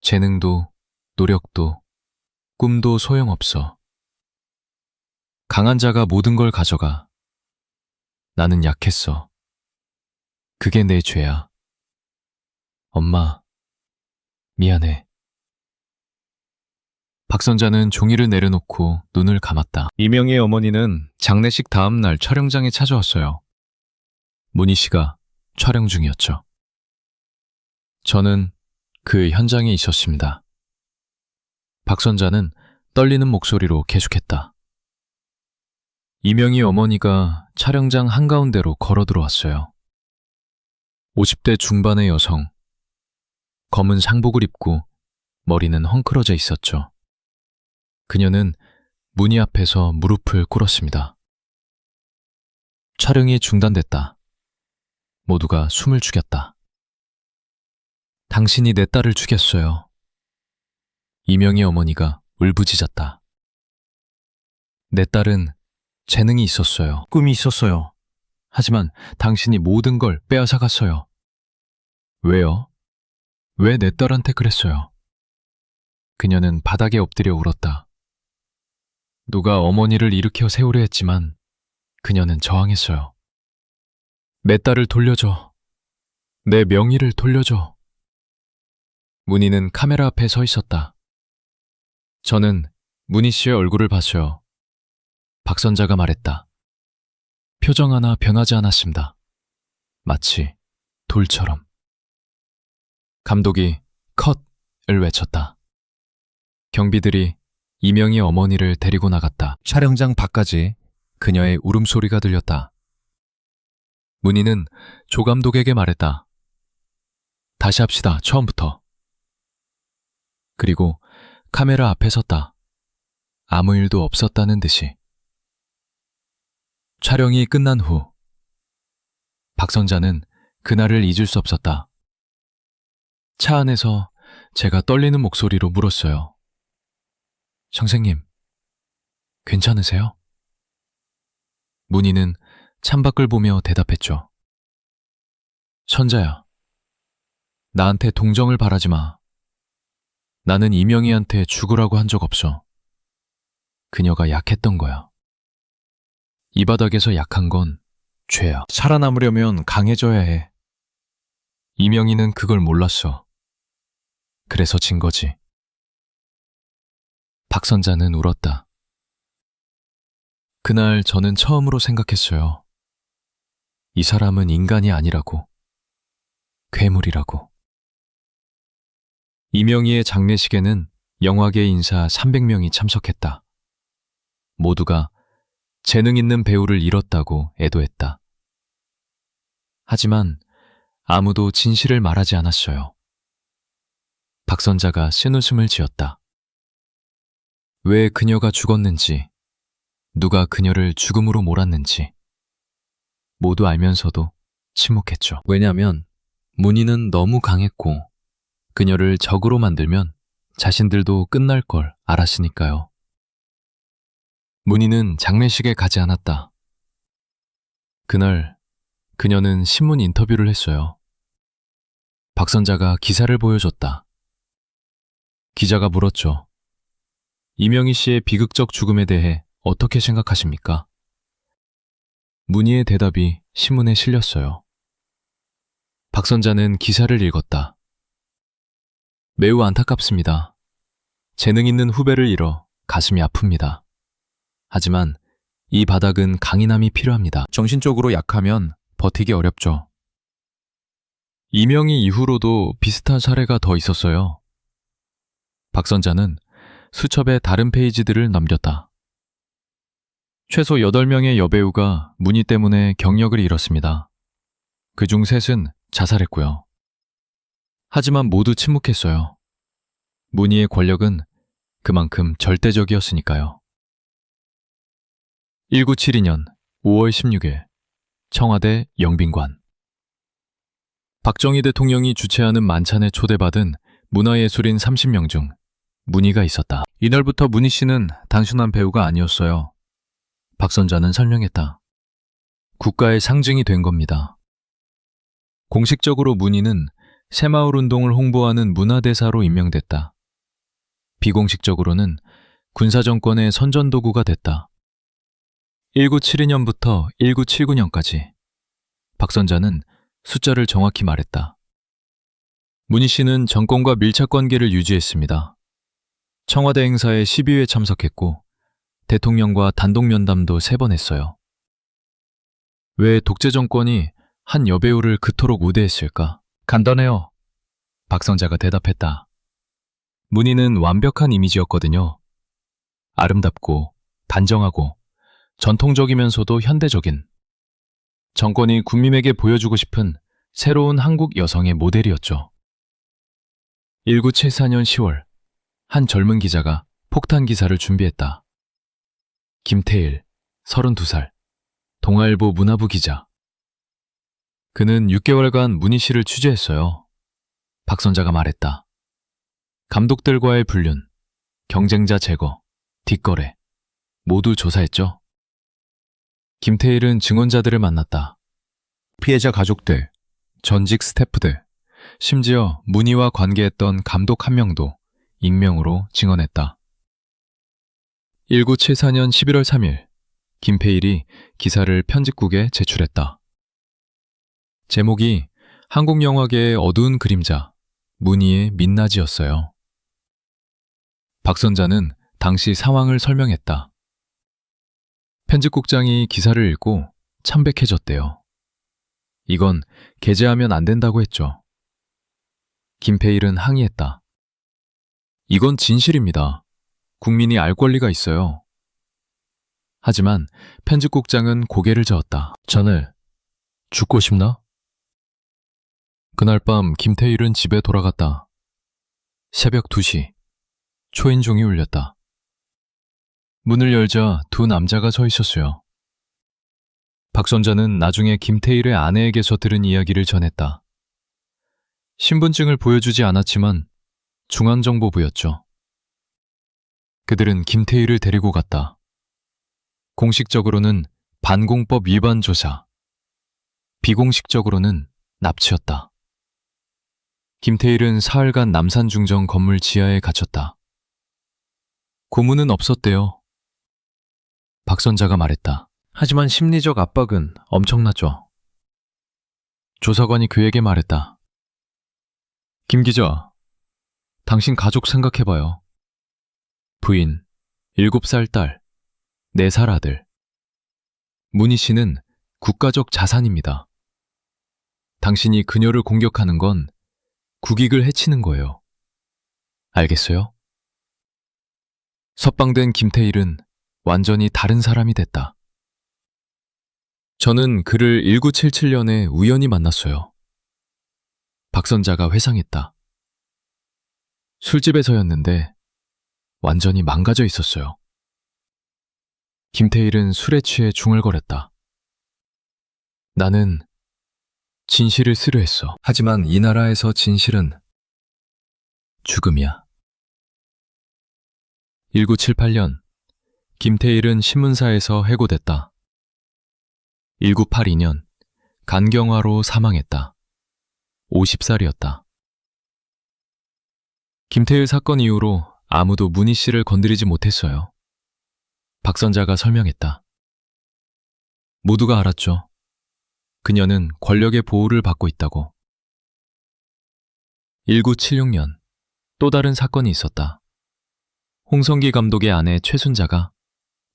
재능도, 노력도, 꿈도 소용없어. 강한 자가 모든 걸 가져가. 나는 약했어. 그게 내 죄야. 엄마, 미안해. 박선자는 종이를 내려놓고 눈을 감았다. 이명희의 어머니는 장례식 다음 날 촬영장에 찾아왔어요. 문희 씨가 촬영 중이었죠. 저는 그 현장에 있었습니다. 박선자는 떨리는 목소리로 계속했다. 이명희 어머니가 촬영장 한가운데로 걸어 들어왔어요. 50대 중반의 여성. 검은 상복을 입고 머리는 헝클어져 있었죠. 그녀는 문희 앞에서 무릎을 꿇었습니다. 촬영이 중단됐다. 모두가 숨을 죽였다. 당신이 내 딸을 죽였어요. 이명희 어머니가 울부짖었다. 내 딸은 재능이 있었어요. 꿈이 있었어요. 하지만 당신이 모든 걸 빼앗아갔어요. 왜요? 왜 내 딸한테 그랬어요? 그녀는 바닥에 엎드려 울었다. 누가 어머니를 일으켜 세우려 했지만 그녀는 저항했어요. 내 딸을 돌려줘. 내 명의를 돌려줘. 문희는 카메라 앞에 서 있었다. 저는 문희 씨의 얼굴을 봤어요. 박선자가 말했다. 표정 하나 변하지 않았습니다. 마치 돌처럼. 감독이 컷을 외쳤다. 경비들이 이명희 어머니를 데리고 나갔다. 촬영장 밖까지 그녀의 울음소리가 들렸다. 문희는 조 감독에게 말했다. 다시 합시다, 처음부터. 그리고 카메라 앞에 섰다. 아무 일도 없었다는 듯이. 촬영이 끝난 후 박선자는 그날을 잊을 수 없었다. 차 안에서 제가 떨리는 목소리로 물었어요. 선생님, 괜찮으세요? 문희는 창밖을 보며 대답했죠. 천자야, 나한테 동정을 바라지 마. 나는 이명희한테 죽으라고 한 적 없어. 그녀가 약했던 거야. 이 바닥에서 약한 건 죄야. 살아남으려면 강해져야 해. 이명희는 그걸 몰랐어. 그래서 진 거지. 박선자는 울었다. 그날 저는 처음으로 생각했어요. 이 사람은 인간이 아니라고. 괴물이라고. 이명희의 장례식에는 영화계 인사 300명이 참석했다. 모두가 재능 있는 배우를 잃었다고 애도했다. 하지만 아무도 진실을 말하지 않았어요. 박선자가 쓴웃음을 지었다. 왜 그녀가 죽었는지, 누가 그녀를 죽음으로 몰았는지 모두 알면서도 침묵했죠. 왜냐하면 문희는 너무 강했고 그녀를 적으로 만들면 자신들도 끝날 걸 알았으니까요. 문희는 장례식에 가지 않았다. 그날 그녀는 신문 인터뷰를 했어요. 박선자가 기사를 보여줬다. 기자가 물었죠. 이명희 씨의 비극적 죽음에 대해 어떻게 생각하십니까? 문희의 대답이 신문에 실렸어요. 박선자는 기사를 읽었다. 매우 안타깝습니다. 재능 있는 후배를 잃어 가슴이 아픕니다. 하지만 이 바닥은 강인함이 필요합니다. 정신적으로 약하면 버티기 어렵죠. 이명희 이후로도 비슷한 사례가 더 있었어요. 박선자는 수첩의 다른 페이지들을 넘겼다. 최소 8명의 여배우가 문희 때문에 경력을 잃었습니다. 그중 3은 자살했고요. 하지만 모두 침묵했어요. 문희의 권력은 그만큼 절대적이었으니까요. 1972년 5월 16일 청와대 영빈관. 박정희 대통령이 주최하는 만찬에 초대받은 문화예술인 30명 중 문희가 있었다. 이날부터 문희 씨는 단순한 배우가 아니었어요. 박선자는 설명했다. 국가의 상징이 된 겁니다. 공식적으로 문희는 새마을운동을 홍보하는 문화대사로 임명됐다. 비공식적으로는 군사정권의 선전도구가 됐다. 1972년부터 1979년까지 박선자는 숫자를 정확히 말했다. 문희 씨는 정권과 밀착 관계를 유지했습니다. 청와대 행사에 12회 참석했고 대통령과 단독 면담도 3번 했어요. 왜 독재 정권이 한 여배우를 그토록 우대했을까? 간단해요. 박선자가 대답했다. 문희는 완벽한 이미지였거든요. 아름답고 단정하고 전통적이면서도 현대적인, 정권이 국민에게 보여주고 싶은 새로운 한국 여성의 모델이었죠. 1974년 10월 한 젊은 기자가 폭탄 기사를 준비했다. 김태일, 32살, 동아일보 문화부 기자. 그는 6개월간 문희 씨를 취재했어요. 박선자가 말했다. 감독들과의 불륜, 경쟁자 제거, 뒷거래 모두 조사했죠. 김태일은 증언자들을 만났다. 피해자 가족들, 전직 스태프들, 심지어 문희와 관계했던 감독 1명도 익명으로 증언했다. 1974년 11월 3일 김태일이 기사를 편집국에 제출했다. 제목이 한국영화계의 어두운 그림자, 문희의 민낯이었어요. 박선자는 당시 상황을 설명했다. 편집국장이 기사를 읽고 참백해졌대요. 이건 게재하면 안 된다고 했죠. 김태일은 항의했다. 이건 진실입니다. 국민이 알 권리가 있어요. 하지만 편집국장은 고개를 저었다. 자네, 죽고 싶나? 그날 밤 김태일은 집에 돌아갔다. 새벽 2시, 초인종이 울렸다. 문을 열자 2 남자가 서 있었어요. 박선자는 나중에 김태일의 아내에게서 들은 이야기를 전했다. 신분증을 보여주지 않았지만 중앙정보부였죠. 그들은 김태일을 데리고 갔다. 공식적으로는 반공법 위반 조사, 비공식적으로는 납치였다. 김태일은 사흘간 남산중정 건물 지하에 갇혔다. 고문은 없었대요. 박선자가 말했다. 하지만 심리적 압박은 엄청났죠. 조사관이 그에게 말했다. 김 기자, 당신 가족 생각해봐요. 부인, 7살 딸, 4살 아들. 문희 씨는 국가적 자산입니다. 당신이 그녀를 공격하는 건 국익을 해치는 거예요. 알겠어요? 석방된 김태일은 완전히 다른 사람이 됐다. 저는 그를 1977년에 우연히 만났어요. 박선자가 회상했다. 술집에서였는데 완전히 망가져 있었어요. 김태일은 술에 취해 중얼거렸다. 나는 진실을 쓰려 했어. 하지만 이 나라에서 진실은 죽음이야. 1978년 김태일은 신문사에서 해고됐다. 1982년 간경화로 사망했다. 50살이었다. 김태일 사건 이후로 아무도 문희 씨를 건드리지 못했어요. 박선자가 설명했다. 모두가 알았죠. 그녀는 권력의 보호를 받고 있다고. 1976년 또 다른 사건이 있었다. 홍성기 감독의 아내 최순자가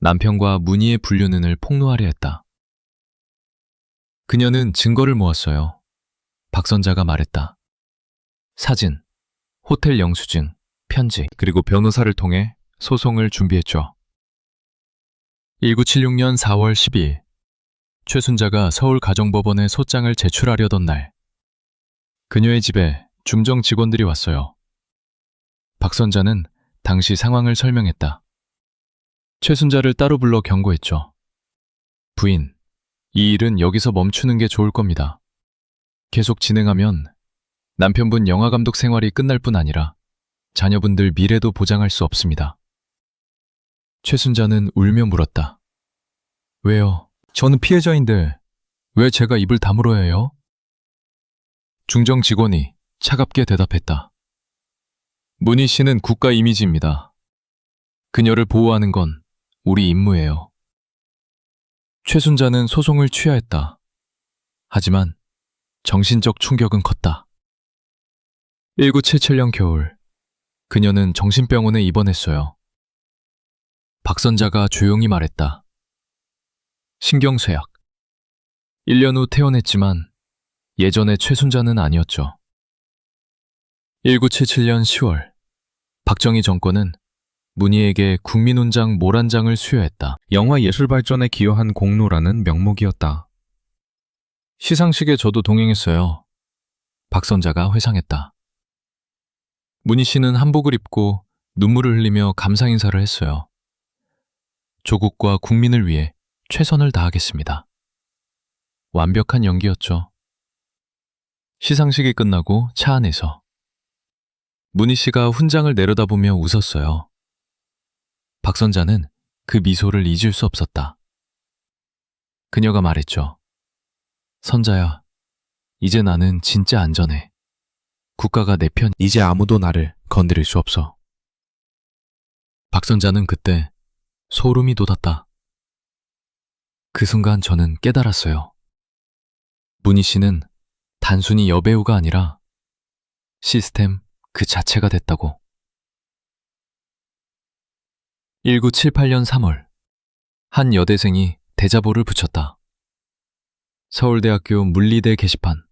남편과 문희의 불륜을 폭로하려 했다. 그녀는 증거를 모았어요. 박선자가 말했다. 사진, 호텔 영수증, 편지, 그리고 변호사를 통해 소송을 준비했죠. 1976년 4월 12일, 최순자가 서울가정법원에 소장을 제출하려던 날, 그녀의 집에 중정 직원들이 왔어요. 박선자는 당시 상황을 설명했다. 최순자를 따로 불러 경고했죠. 부인, 이 일은 여기서 멈추는 게 좋을 겁니다. 계속 진행하면 남편분 영화감독 생활이 끝날 뿐 아니라 자녀분들 미래도 보장할 수 없습니다. 최순자는 울며 물었다. 왜요? 저는 피해자인데 왜 제가 입을 다물어야 해요? 중정 직원이 차갑게 대답했다. 문희 씨는 국가 이미지입니다. 그녀를 보호하는 건 우리 임무예요. 최순자는 소송을 취하했다. 하지만 정신적 충격은 컸다. 1977년 겨울, 그녀는 정신병원에 입원했어요. 박선자가 조용히 말했다. 신경쇠약. 1년 후 퇴원했지만 예전의 최순자는 아니었죠. 1977년 10월, 박정희 정권은 문희에게 국민훈장 모란장을 수여했다. 영화 예술 발전에 기여한 공로라는 명목이었다. 시상식에 저도 동행했어요. 박선자가 회상했다. 문희 씨는 한복을 입고 눈물을 흘리며 감사 인사를 했어요. 조국과 국민을 위해 최선을 다하겠습니다. 완벽한 연기였죠. 시상식이 끝나고 차 안에서 문희 씨가 훈장을 내려다보며 웃었어요. 박선자는 그 미소를 잊을 수 없었다. 그녀가 말했죠. 선자야, 이제 나는 진짜 안전해. 국가가 내 편, 이제 아무도 나를 건드릴 수 없어. 박선자는 그때 소름이 돋았다. 그 순간 저는 깨달았어요. 문희 씨는 단순히 여배우가 아니라 시스템 그 자체가 됐다고. 1978년 3월, 한 여대생이 대자보를 붙였다. 서울대학교 물리대 게시판.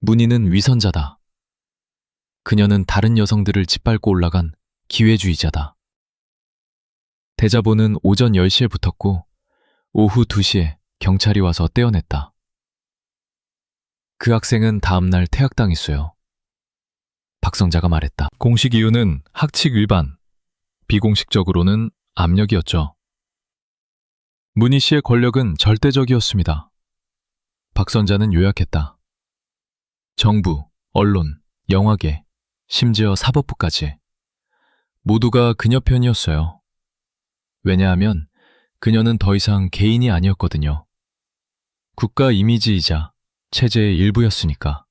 문희는 위선자다. 그녀는 다른 여성들을 짓밟고 올라간 기회주의자다. 대자보는 오전 10시에 붙었고 오후 2시에 경찰이 와서 떼어냈다. 그 학생은 다음날 퇴학당했어요. 박성자가 말했다. 공식 이유는 학칙 위반, 비공식적으로는 압력이었죠. 문희 씨의 권력은 절대적이었습니다. 박선자는 요약했다. 정부, 언론, 영화계, 심지어 사법부까지 모두가 그녀 편이었어요. 왜냐하면 그녀는 더 이상 개인이 아니었거든요. 국가 이미지이자 체제의 일부였으니까.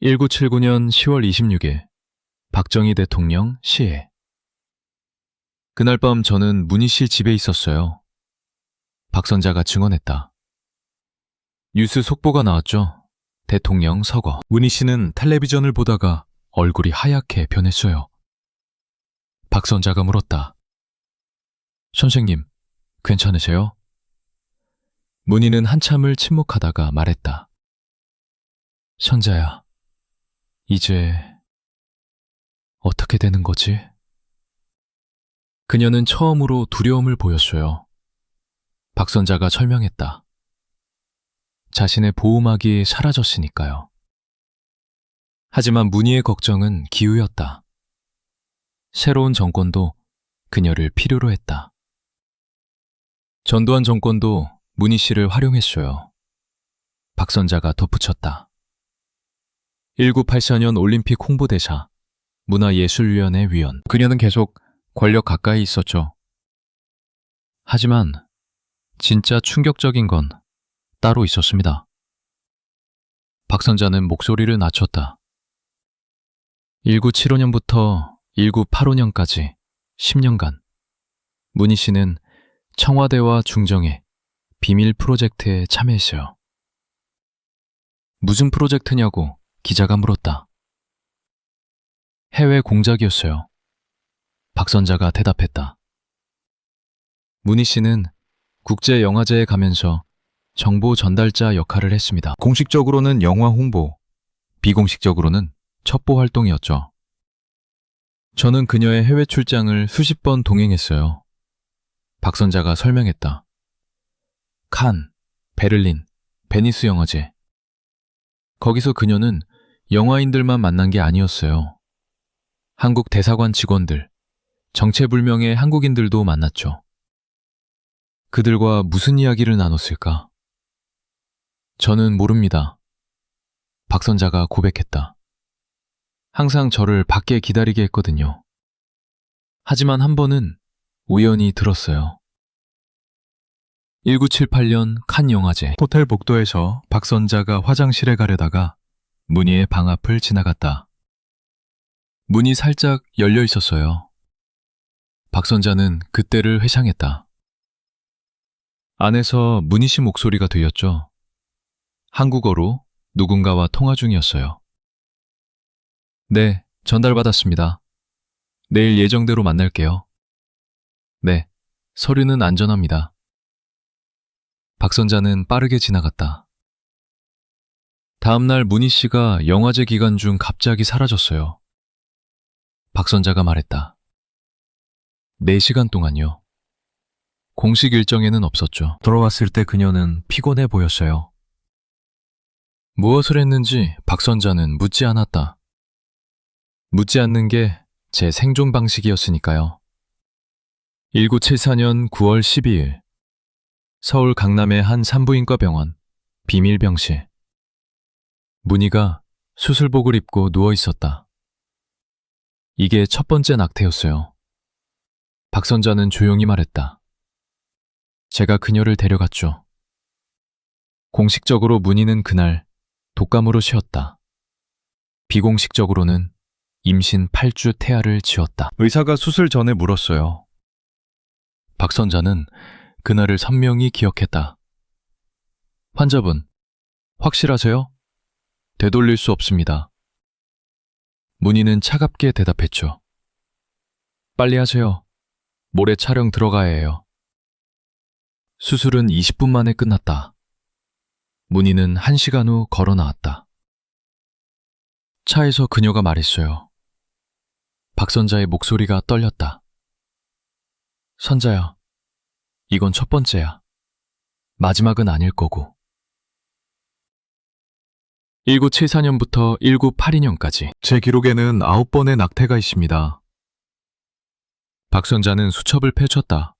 1979년 10월 26일 박정희 대통령 시해. 그날 밤 저는 문희 씨 집에 있었어요. 박선자가 증언했다. 뉴스 속보가 나왔죠. 대통령 서거. 문희 씨는 텔레비전을 보다가 얼굴이 하얗게 변했어요. 박선자가 물었다. 선생님, 괜찮으세요? 문희는 한참을 침묵하다가 말했다. 선자야, 이제 어떻게 되는 거지? 그녀는 처음으로 두려움을 보였어요. 박선자가 설명했다. 자신의 보호막이 사라졌으니까요. 하지만 문희의 걱정은 기우였다. 새로운 정권도 그녀를 필요로 했다. 전두환 정권도 문희 씨를 활용했어요. 박선자가 덧붙였다. 1984년 올림픽 홍보대사, 문화예술위원회 위원. 그녀는 계속 권력 가까이 있었죠. 하지만 진짜 충격적인 건 따로 있었습니다. 박선자는 목소리를 낮췄다. 1975년부터 1985년까지 10년간 문희 씨는 청와대와 중정의 비밀 프로젝트에 참여했어요. 무슨 프로젝트냐고 기자가 물었다. 해외 공작이었어요. 박선자가 대답했다. 문희 씨는 국제영화제에 가면서 정보 전달자 역할을 했습니다. 공식적으로는 영화 홍보, 비공식적으로는 첩보 활동이었죠. 저는 그녀의 해외 출장을 수십 번 동행했어요. 박선자가 설명했다. 칸, 베를린, 베니스 영화제. 거기서 그녀는 영화인들만 만난 게 아니었어요. 한국 대사관 직원들, 정체불명의 한국인들도 만났죠. 그들과 무슨 이야기를 나눴을까? 저는 모릅니다. 박선자가 고백했다. 항상 저를 밖에 기다리게 했거든요. 하지만 한 번은 우연히 들었어요. 1978년 칸 영화제. 호텔 복도에서 박선자가 화장실에 가려다가 문희의 방 앞을 지나갔다. 문이 살짝 열려 있었어요. 박선자는 그때를 회상했다. 안에서 문희 씨 목소리가 들렸죠. 한국어로 누군가와 통화 중이었어요. 네, 전달받았습니다. 내일 예정대로 만날게요. 네, 서류는 안전합니다. 박선자는 빠르게 지나갔다. 다음날 문희 씨가 영화제 기간 중 갑자기 사라졌어요. 박선자가 말했다. 4시간 동안요. 공식 일정에는 없었죠. 돌아왔을 때 그녀는 피곤해 보였어요. 무엇을 했는지 박선자는 묻지 않았다. 묻지 않는 게 제 생존 방식이었으니까요. 1974년 9월 12일 서울 강남의 한 산부인과 병원 비밀병실. 문희가 수술복을 입고 누워 있었다. 이게 첫 번째 낙태였어요. 박선자는 조용히 말했다. 제가 그녀를 데려갔죠. 공식적으로 문희는 그날 독감으로 쉬었다. 비공식적으로는 임신 8주 태아를 지었다. 의사가 수술 전에 물었어요. 박선자는 그날을 선명히 기억했다. 환자분, 확실하세요? 되돌릴 수 없습니다. 문희는 차갑게 대답했죠. 빨리 하세요. 모레 촬영 들어가야 해요. 수술은 20분 만에 끝났다. 문희는 1시간 후 걸어 나왔다. 차에서 그녀가 말했어요. 박선자의 목소리가 떨렸다. 선자야, 이건 첫 번째야. 마지막은 아닐 거고. 1974년부터 1982년까지 제 기록에는 9번의 낙태가 있습니다. 박선자는 수첩을 펼쳤다.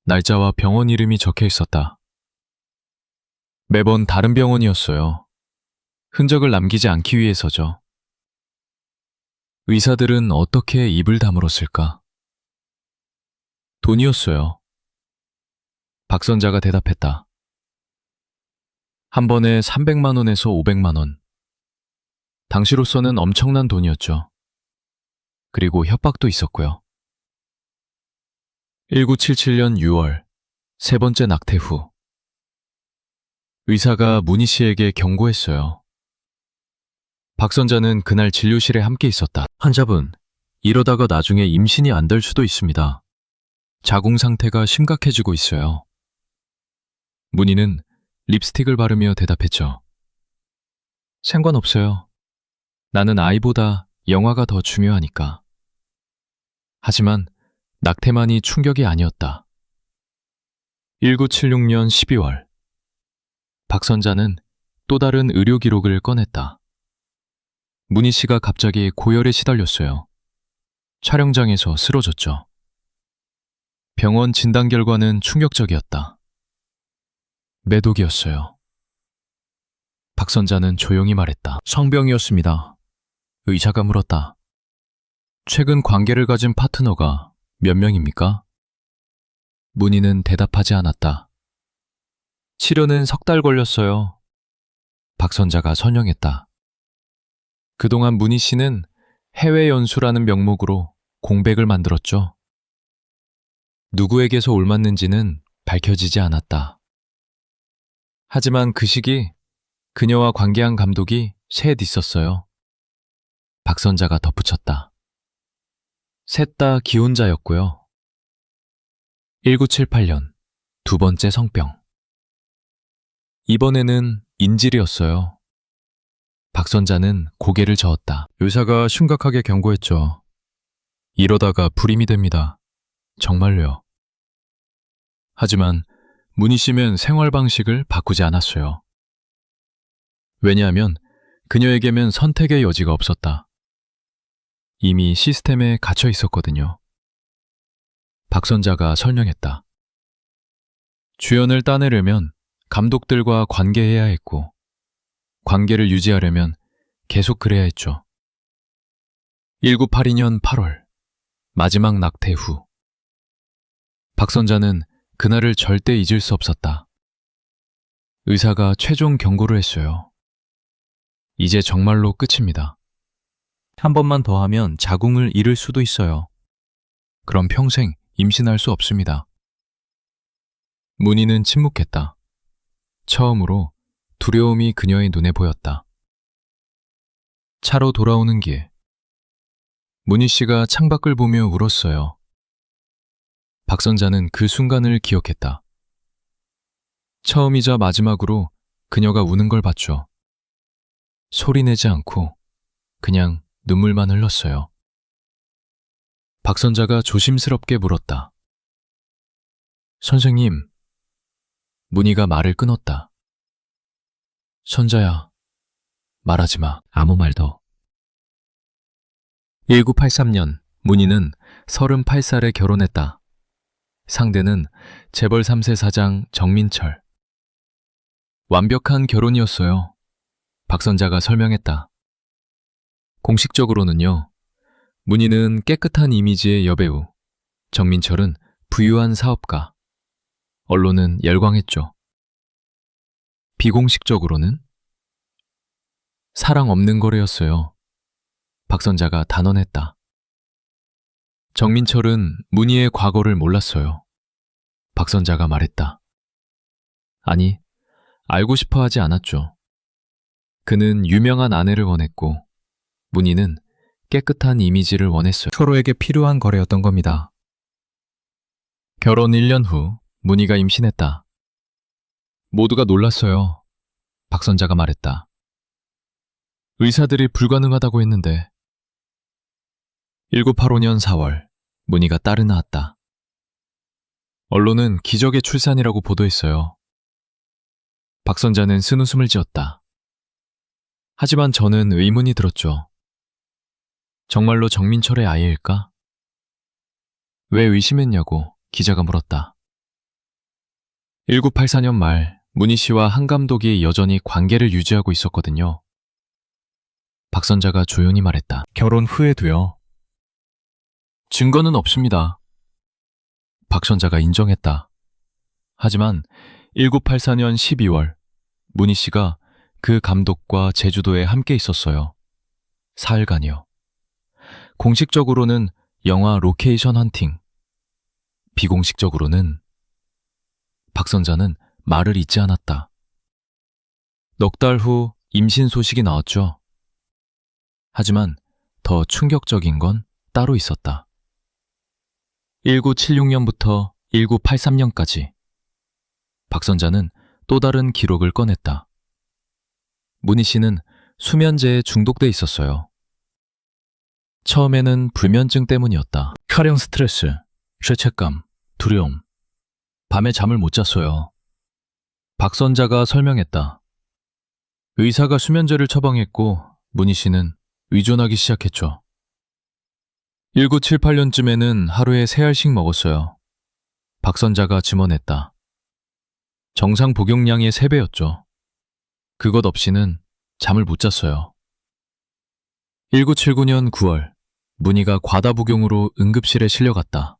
날짜와 병원 이름이 적혀 있었다. 매번 다른 병원이었어요. 흔적을 남기지 않기 위해서죠. 의사들은 어떻게 입을 다물었을까? 돈이었어요. 박선자가 대답했다. 한 번에 300만 원에서 500만 원. 당시로서는 엄청난 돈이었죠. 그리고 협박도 있었고요. 1977년 6월, 세 번째 낙태 후, 의사가 문희 씨에게 경고했어요. 박선자는 그날 진료실에 함께 있었다. 환자분, 이러다가 나중에 임신이 안 될 수도 있습니다. 자궁 상태가 심각해지고 있어요. 문희는 립스틱을 바르며 대답했죠. 상관없어요. 나는 아이보다 영아가 더 중요하니까. 하지만 낙태만이 충격이 아니었다. 1976년 12월, 박선자는 또 다른 의료 기록을 꺼냈다. 문희 씨가 갑자기 고열에 시달렸어요. 촬영장에서 쓰러졌죠. 병원 진단 결과는 충격적이었다. 매독이었어요. 박선자는 조용히 말했다. 성병이었습니다. 의사가 물었다. 최근 관계를 가진 파트너가 몇 명입니까? 문희는 대답하지 않았다. 치료는 3달 걸렸어요. 박선자가 설명했다. 그동안 문희 씨는 해외 연수라는 명목으로 공백을 만들었죠. 누구에게서 옮았는지는 밝혀지지 않았다. 하지만 그 시기 그녀와 관계한 감독이 셋 있었어요. 박선자가 덧붙였다. 셋 다 기혼자였고요. 1978년 두 번째 성병. 이번에는 인질이었어요. 박선자는 고개를 저었다. 의사가 심각하게 경고했죠. 이러다가 불임이 됩니다. 정말로요. 하지만 문희 씨는 생활 방식을 바꾸지 않았어요. 왜냐하면 그녀에게는 선택의 여지가 없었다. 이미 시스템에 갇혀 있었거든요. 박선자가 설명했다. 주연을 따내려면 감독들과 관계해야 했고, 관계를 유지하려면 계속 그래야 했죠. 1982년 8월, 마지막 낙태 후, 박선자는 그날을 절대 잊을 수 없었다. 의사가 최종 경고를 했어요. 이제 정말로 끝입니다. 한 번만 더 하면 자궁을 잃을 수도 있어요. 그럼 평생 임신할 수 없습니다. 문희는 침묵했다. 처음으로 두려움이 그녀의 눈에 보였다. 차로 돌아오는 길, 문희 씨가 창밖을 보며 울었어요. 박선자는 그 순간을 기억했다. 처음이자 마지막으로 그녀가 우는 걸 봤죠. 소리내지 않고 그냥 눈물만 흘렀어요. 박선자가 조심스럽게 물었다. 선생님, 문희가 말을 끊었다. 선자야, 말하지 마. 아무 말도. 1983년 문희는 38살에 결혼했다. 상대는 재벌 3세 사장 정민철. 완벽한 결혼이었어요. 박선자가 설명했다. 공식적으로는요, 문희는 깨끗한 이미지의 여배우, 정민철은 부유한 사업가, 언론은 열광했죠. 비공식적으로는 사랑 없는 거래였어요. 박선자가 단언했다. 정민철은 문희의 과거를 몰랐어요. 박선자가 말했다. 아니, 알고 싶어 하지 않았죠. 그는 유명한 아내를 원했고, 문희는 깨끗한 이미지를 원했어요. 서로에게 필요한 거래였던 겁니다. 결혼 1년 후 문희가 임신했다. 모두가 놀랐어요. 박선자가 말했다. 의사들이 불가능하다고 했는데. 1985년 4월 문희가 딸을 낳았다. 언론은 기적의 출산이라고 보도했어요. 박선자는 쓴웃음을 지었다. 하지만 저는 의문이 들었죠. 정말로 정민철의 아이일까? 왜 의심했냐고 기자가 물었다. 1984년 말 문희 씨와 한 감독이 여전히 관계를 유지하고 있었거든요. 박선자가 조용히 말했다. 결혼 후에도요. 증거는 없습니다. 박선자가 인정했다. 하지만 1984년 12월 문희 씨가 그 감독과 제주도에 함께 있었어요. 4일간이요. 공식적으로는 영화 로케이션 헌팅, 비공식적으로는 박선자는 말을 잇지 않았다. 넉 달 후 임신 소식이 나왔죠. 하지만 더 충격적인 건 따로 있었다. 1976년부터 1983년까지 박선자는 또 다른 기록을 꺼냈다. 문희 씨는 수면제에 중독돼 있었어요. 처음에는 불면증 때문이었다. 촬영 스트레스, 죄책감, 두려움. 밤에 잠을 못 잤어요. 박선자가 설명했다. 의사가 수면제를 처방했고 문희 씨는 의존하기 시작했죠. 1978년쯤에는 하루에 3알씩 먹었어요. 박선자가 증언했다. 정상 복용량의 3배였죠. 그것 없이는 잠을 못 잤어요. 1979년 9월, 문희가 과다 복용으로 응급실에 실려갔다.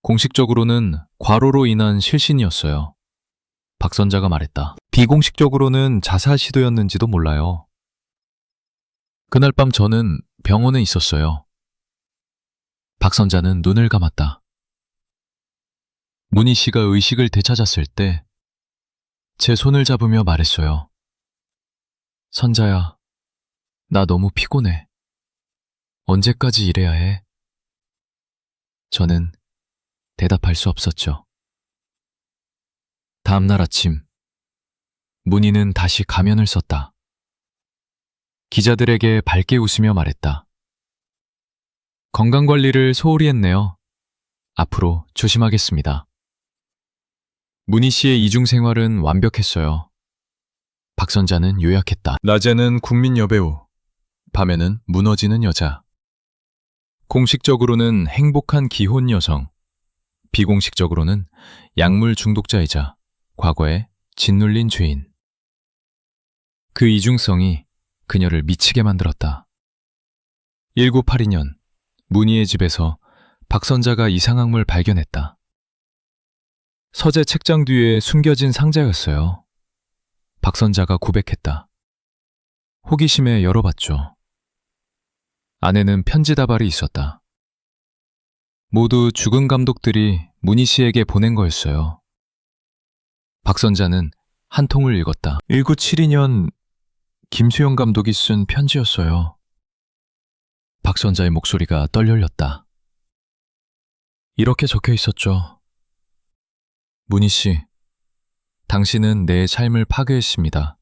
공식적으로는 과로로 인한 실신이었어요. 박선자가 말했다. 비공식적으로는 자살 시도였는지도 몰라요. 그날 밤 저는 병원에 있었어요. 박선자는 눈을 감았다. 문희 씨가 의식을 되찾았을 때 제 손을 잡으며 말했어요. 선자야, 나 너무 피곤해. 언제까지 이래야 해? 저는 대답할 수 없었죠. 다음 날 아침, 문희는 다시 가면을 썼다. 기자들에게 밝게 웃으며 말했다. 건강관리를 소홀히 했네요. 앞으로 조심하겠습니다. 문희 씨의 이중 생활은 완벽했어요. 박선자는 요약했다. 낮에는 국민 여배우, 밤에는 무너지는 여자. 공식적으로는 행복한 기혼 여성, 비공식적으로는 약물 중독자이자 과거에 짓눌린 죄인. 그 이중성이 그녀를 미치게 만들었다. 1982년 문희의 집에서 박선자가 이상학물 발견했다. 서재 책장 뒤에 숨겨진 상자였어요. 박선자가 고백했다. 호기심에 열어봤죠. 안에는 편지 다발이 있었다. 모두 죽은 감독들이 문희 씨에게 보낸 거였어요. 박선자는 한 통을 읽었다. 1972년 김수영 감독이 쓴 편지였어요. 박선자의 목소리가 떨렸다. 이렇게 적혀 있었죠. 문희 씨, 당신은 내 삶을 파괴했습니다.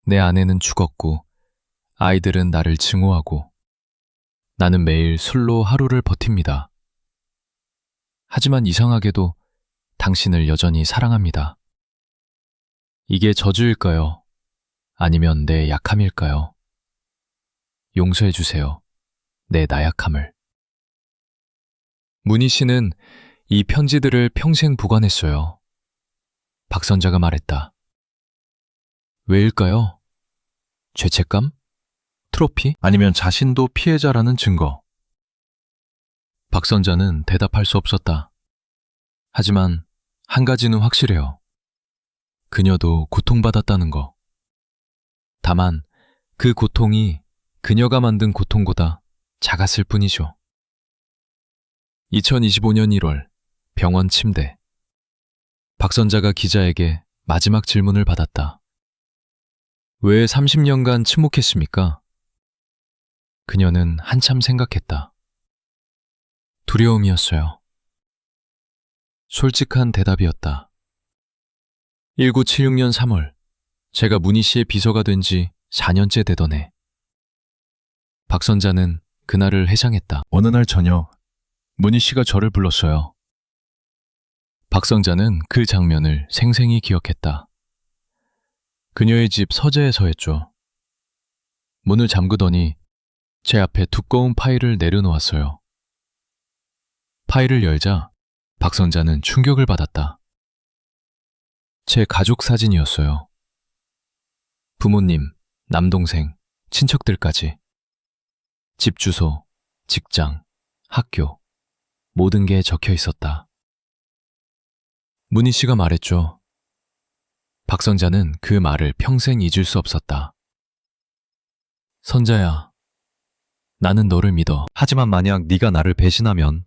내 아내는 죽었고 아이들은 나를 증오하고 나는 매일 술로 하루를 버팁니다. 하지만 이상하게도 당신을 여전히 사랑합니다. 이게 저주일까요? 아니면 내 약함일까요? 용서해 주세요. 내 나약함을. 문희 씨는 이 편지들을 평생 보관했어요. 박선자가 말했다. 왜일까요? 죄책감? 트로피? 아니면 자신도 피해자라는 증거? 박선자는 대답할 수 없었다. 하지만 한 가지는 확실해요. 그녀도 고통받았다는 거. 다만 그 고통이 그녀가 만든 고통보다 작았을 뿐이죠. 2025년 1월 병원 침대. 박선자가 기자에게 마지막 질문을 받았다. 왜 30년간 침묵했습니까? 그녀는 한참 생각했다. 두려움이었어요. 솔직한 대답이었다. 1976년 3월, 제가 문희 씨의 비서가 된 지 4년째 되던 해. 박선자는 그날을 회상했다. 어느 날 저녁, 문희 씨가 저를 불렀어요. 박선자는 그 장면을 생생히 기억했다. 그녀의 집 서재에서였죠. 문을 잠그더니 제 앞에 두꺼운 파일을 내려놓았어요. 파일을 열자 박선자는 충격을 받았다. 제 가족 사진이었어요. 부모님, 남동생, 친척들까지. 집 주소, 직장, 학교, 모든 게 적혀 있었다. 문희 씨가 말했죠. 박선자는 그 말을 평생 잊을 수 없었다. 선자야, 나는 너를 믿어. 하지만 만약 네가 나를 배신하면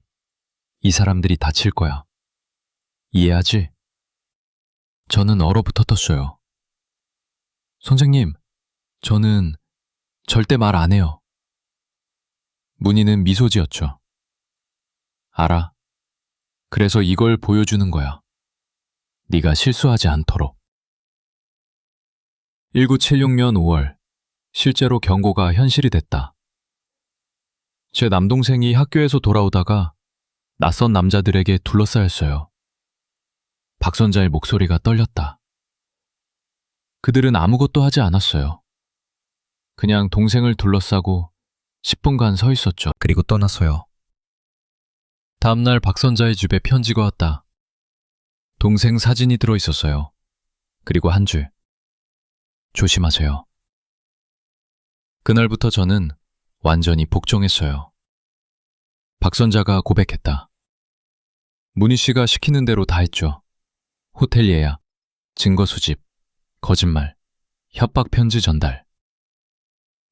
이 사람들이 다칠 거야. 이해하지? 저는 얼어붙었었어요. 선생님, 저는 절대 말 안 해요. 문희는 미소 지었죠. 알아. 그래서 이걸 보여주는 거야. 네가 실수하지 않도록. 1976년 5월, 실제로 경고가 현실이 됐다. 제 남동생이 학교에서 돌아오다가 낯선 남자들에게 둘러싸였어요. 박선자의 목소리가 떨렸다. 그들은 아무것도 하지 않았어요. 그냥 동생을 둘러싸고 10분간 서 있었죠. 그리고 떠났어요. 다음날 박선자의 집에 편지가 왔다. 동생 사진이 들어 있었어요. 그리고 한 줄. 조심하세요. 그날부터 저는 완전히 복종했어요. 박선자가 고백했다. 문희 씨가 시키는 대로 다 했죠. 호텔 예약, 증거 수집, 거짓말, 협박 편지 전달.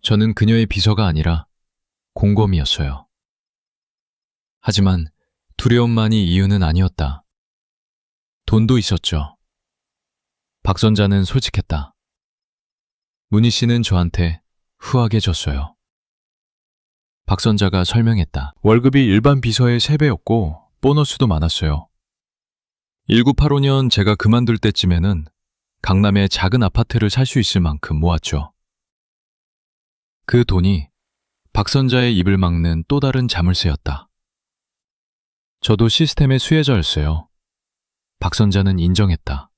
저는 그녀의 비서가 아니라 공범이었어요. 하지만 두려움만이 이유는 아니었다. 돈도 있었죠. 박선자는 솔직했다. 문희 씨는 저한테 후하게 줬어요. 박선자가 설명했다. 월급이 일반 비서의 3배였고 보너스도 많았어요. 1985년 제가 그만둘 때쯤에는 강남에 작은 아파트를 살 수 있을 만큼 모았죠. 그 돈이 박선자의 입을 막는 또 다른 자물쇠였다. 저도 시스템의 수혜자였어요. 박선자는 인정했다.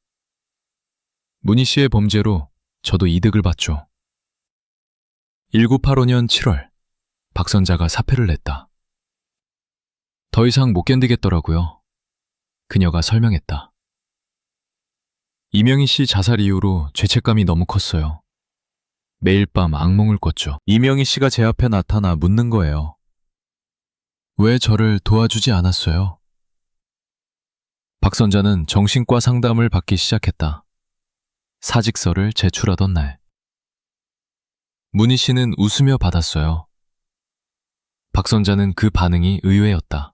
문희 씨의 범죄로 저도 이득을 봤죠. 1985년 7월, 박선자가 사표를 냈다. 더 이상 못 견디겠더라고요. 그녀가 설명했다. 이명희 씨 자살 이후로 죄책감이 너무 컸어요. 매일 밤 악몽을 꿨죠. 이명희 씨가 제 앞에 나타나 묻는 거예요. 왜 저를 도와주지 않았어요? 박선자는 정신과 상담을 받기 시작했다. 사직서를 제출하던 날. 문희 씨는 웃으며 받았어요. 박선자는 그 반응이 의외였다.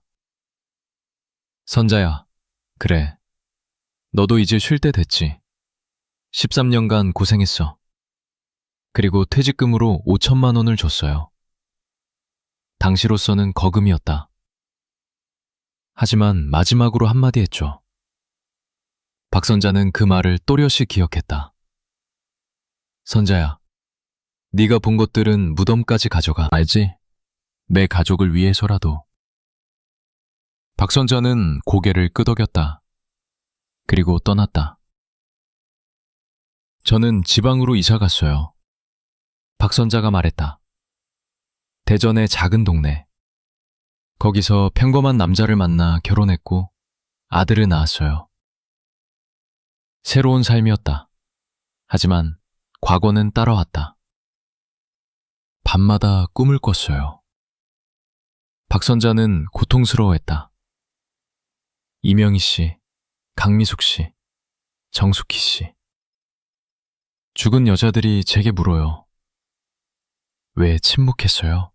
선자야, 그래. 너도 이제 쉴 때 됐지. 13년간 고생했어. 그리고 퇴직금으로 5천만 원을 줬어요. 당시로서는 거금이었다. 하지만 마지막으로 한마디 했죠. 박선자는 그 말을 또렷이 기억했다. 선자야, 네가 본 것들은 무덤까지 가져가. 알지? 내 가족을 위해서라도. 박선자는 고개를 끄덕였다. 그리고 떠났다. 저는 지방으로 이사 갔어요. 박선자가 말했다. 대전의 작은 동네. 거기서 평범한 남자를 만나 결혼했고 아들을 낳았어요. 새로운 삶이었다. 하지만 과거는 따라왔다. 밤마다 꿈을 꿨어요. 박선자는 고통스러워했다. 이명희 씨, 강미숙 씨, 정숙희 씨. 죽은 여자들이 제게 물어요. 왜 침묵했어요?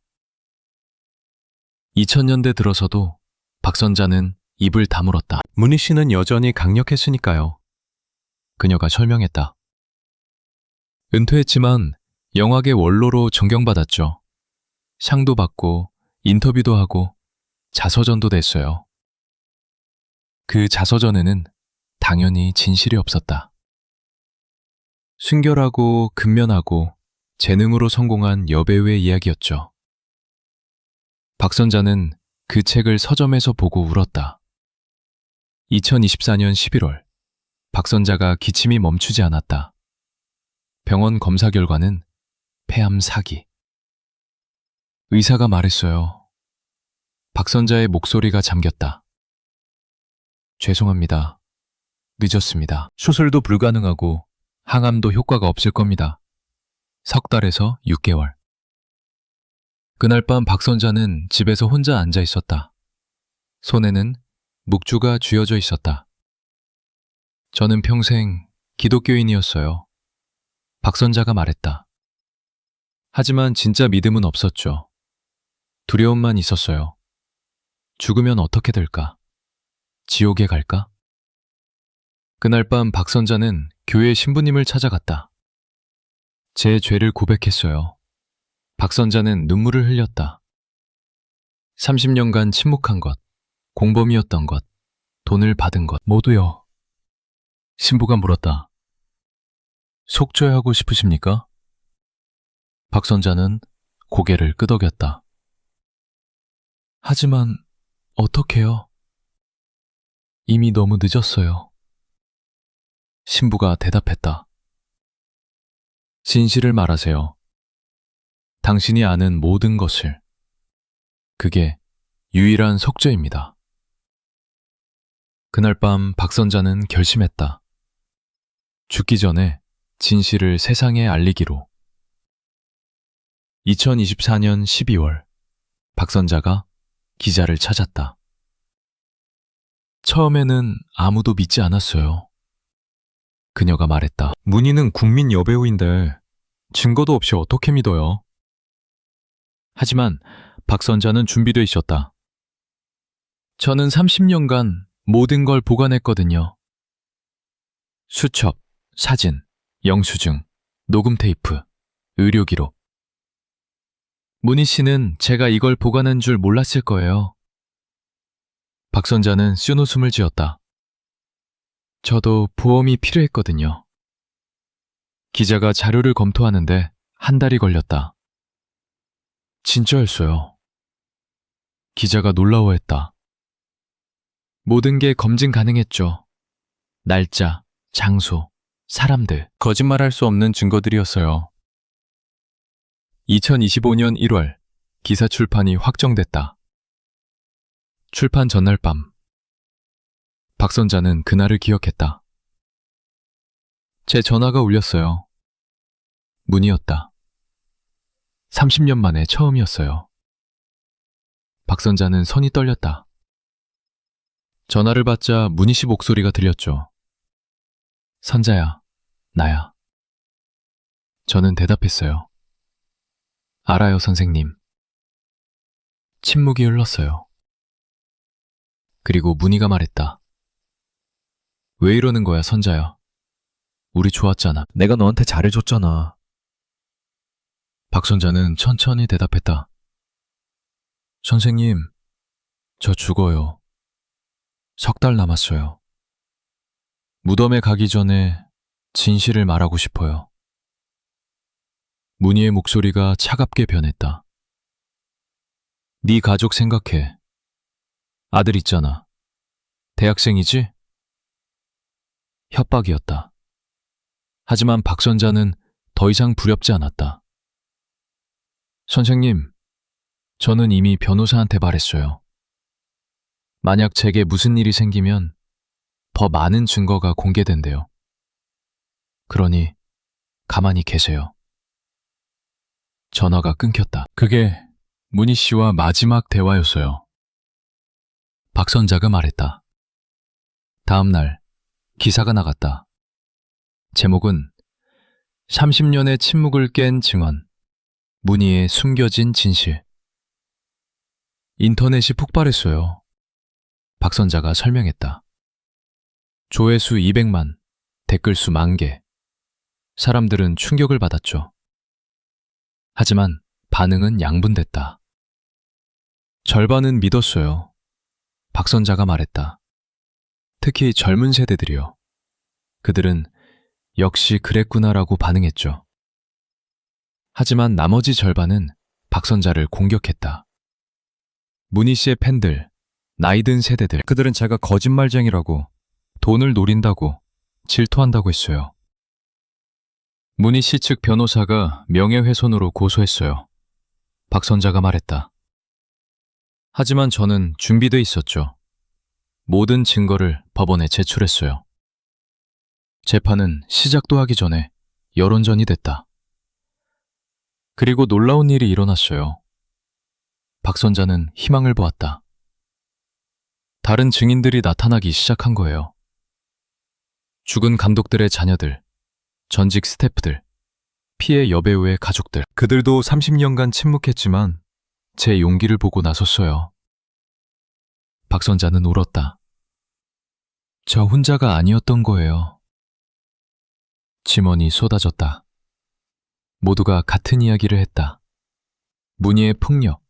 2000년대 들어서도 박선자는 입을 다물었다. 문희 씨는 여전히 강력했으니까요. 그녀가 설명했다. 은퇴했지만 영화계 원로로 존경받았죠. 상도 받고 인터뷰도 하고 자서전도 냈어요. 그 자서전에는 당연히 진실이 없었다. 순결하고 근면하고 재능으로 성공한 여배우의 이야기였죠. 박선자는 그 책을 서점에서 보고 울었다. 2024년 11월, 박선자가 기침이 멈추지 않았다. 병원 검사 결과는 폐암 4기. 의사가 말했어요. 박선자의 목소리가 잠겼다. 죄송합니다. 늦었습니다. 수술도 불가능하고 항암도 효과가 없을 겁니다. 석 달에서 6개월. 그날 밤 박선자는 집에서 혼자 앉아 있었다. 손에는 묵주가 쥐어져 있었다. 저는 평생 기독교인이었어요. 박선자가 말했다. 하지만 진짜 믿음은 없었죠. 두려움만 있었어요. 죽으면 어떻게 될까? 지옥에 갈까? 그날 밤 박선자는 교회 신부님을 찾아갔다. 제 죄를 고백했어요. 박선자는 눈물을 흘렸다. 30년간 침묵한 것, 공범이었던 것, 돈을 받은 것 모두요. 신부가 물었다. 속죄하고 싶으십니까? 박선자는 고개를 끄덕였다. 하지만 어떡해요? 이미 너무 늦었어요. 신부가 대답했다. 진실을 말하세요. 당신이 아는 모든 것을. 그게 유일한 속죄입니다. 그날 밤 박선자는 결심했다. 죽기 전에 진실을 세상에 알리기로. 2024년 12월, 박선자가 기자를 찾았다. 처음에는 아무도 믿지 않았어요. 그녀가 말했다. 문희는 국민 여배우인데 증거도 없이 어떻게 믿어요? 하지만 박선자는 준비돼 있었다. 저는 30년간 모든 걸 보관했거든요. 수첩, 사진, 영수증, 녹음 테이프, 의료 기록. 문희 씨는 제가 이걸 보관한 줄 몰랐을 거예요. 박선자는 쓴웃음을 지었다. 저도 보험이 필요했거든요. 기자가 자료를 검토하는데 한 달이 걸렸다. 진짜였어요. 기자가 놀라워했다. 모든 게 검증 가능했죠. 날짜, 장소, 사람들. 거짓말할 수 없는 증거들이었어요. 2025년 1월, 기사 출판이 확정됐다. 출판 전날 밤, 박선자는 그날을 기억했다. 제 전화가 울렸어요. 문이었다. 30년 만에 처음이었어요. 박선자는 손이 떨렸다. 전화를 받자 문희 씨 목소리가 들렸죠. 선자야, 나야. 저는 대답했어요. 알아요, 선생님. 침묵이 흘렀어요. 그리고 문희가 말했다. 왜 이러는 거야, 선자야? 우리 좋았잖아. 내가 너한테 잘해줬잖아. 박선자는 천천히 대답했다. 선생님, 저 죽어요. 3달 남았어요. 무덤에 가기 전에 진실을 말하고 싶어요. 문희의 목소리가 차갑게 변했다. 네 가족 생각해. 아들 있잖아. 대학생이지? 협박이었다. 하지만 박선자는 더 이상 두렵지 않았다. 선생님, 저는 이미 변호사한테 말했어요. 만약 제게 무슨 일이 생기면 더 많은 증거가 공개된대요. 그러니 가만히 계세요. 전화가 끊겼다. 그게 문희 씨와 마지막 대화였어요. 박선자가 말했다. 다음 날 기사가 나갔다. 제목은 30년의 침묵을 깬 증언, 문희의 숨겨진 진실. 인터넷이 폭발했어요. 박선자가 설명했다. 조회수 200만, 댓글수 10,000개. 사람들은 충격을 받았죠. 하지만 반응은 양분됐다. 절반은 믿었어요. 박선자가 말했다. 특히 젊은 세대들이요. 그들은 역시 그랬구나라고 반응했죠. 하지만 나머지 절반은 박선자를 공격했다. 문희 씨의 팬들, 나이 든 세대들, 그들은 제가 거짓말쟁이라고, 돈을 노린다고, 질투한다고 했어요. 문희 씨 측 변호사가 명예훼손으로 고소했어요. 박선자가 말했다. 하지만 저는 준비돼 있었죠. 모든 증거를 법원에 제출했어요. 재판은 시작도 하기 전에 여론전이 됐다. 그리고 놀라운 일이 일어났어요. 박선자는 희망을 보았다. 다른 증인들이 나타나기 시작한 거예요. 죽은 감독들의 자녀들, 전직 스태프들, 피해 여배우의 가족들. 그들도 30년간 침묵했지만 제 용기를 보고 나섰어요. 박선자는 울었다. 저 혼자가 아니었던 거예요. 짐원이 쏟아졌다. 모두가 같은 이야기를 했다. 문희의 폭력,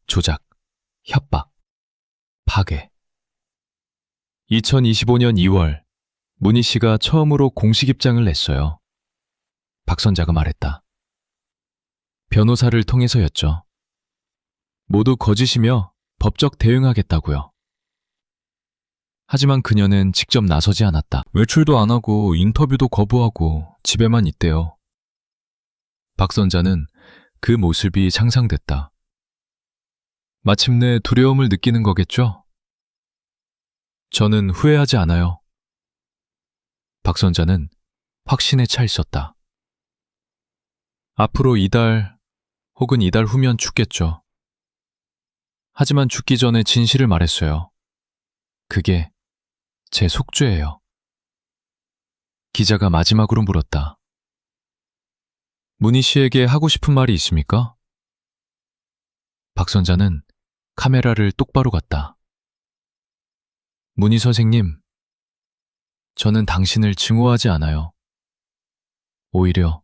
조작, 협박, 파괴. 2025년 2월, 문희 씨가 처음으로 공식 입장을 냈어요. 박선자가 말했다. 변호사를 통해서였죠. 모두 거짓이며 법적 대응하겠다고요. 하지만 그녀는 직접 나서지 않았다. 외출도 안 하고 인터뷰도 거부하고 집에만 있대요. 박선자는 그 모습이 상상됐다. 마침내 두려움을 느끼는 거겠죠? 저는 후회하지 않아요. 박선자는 확신에 차 있었다. 앞으로 이달 혹은 이달 후면 죽겠죠. 하지만 죽기 전에 진실을 말했어요. 그게 제 속죄예요. 기자가 마지막으로 물었다. 문희 씨에게 하고 싶은 말이 있습니까? 박선자는 카메라를 똑바로 갔다. 문희 선생님, 저는 당신을 증오하지 않아요. 오히려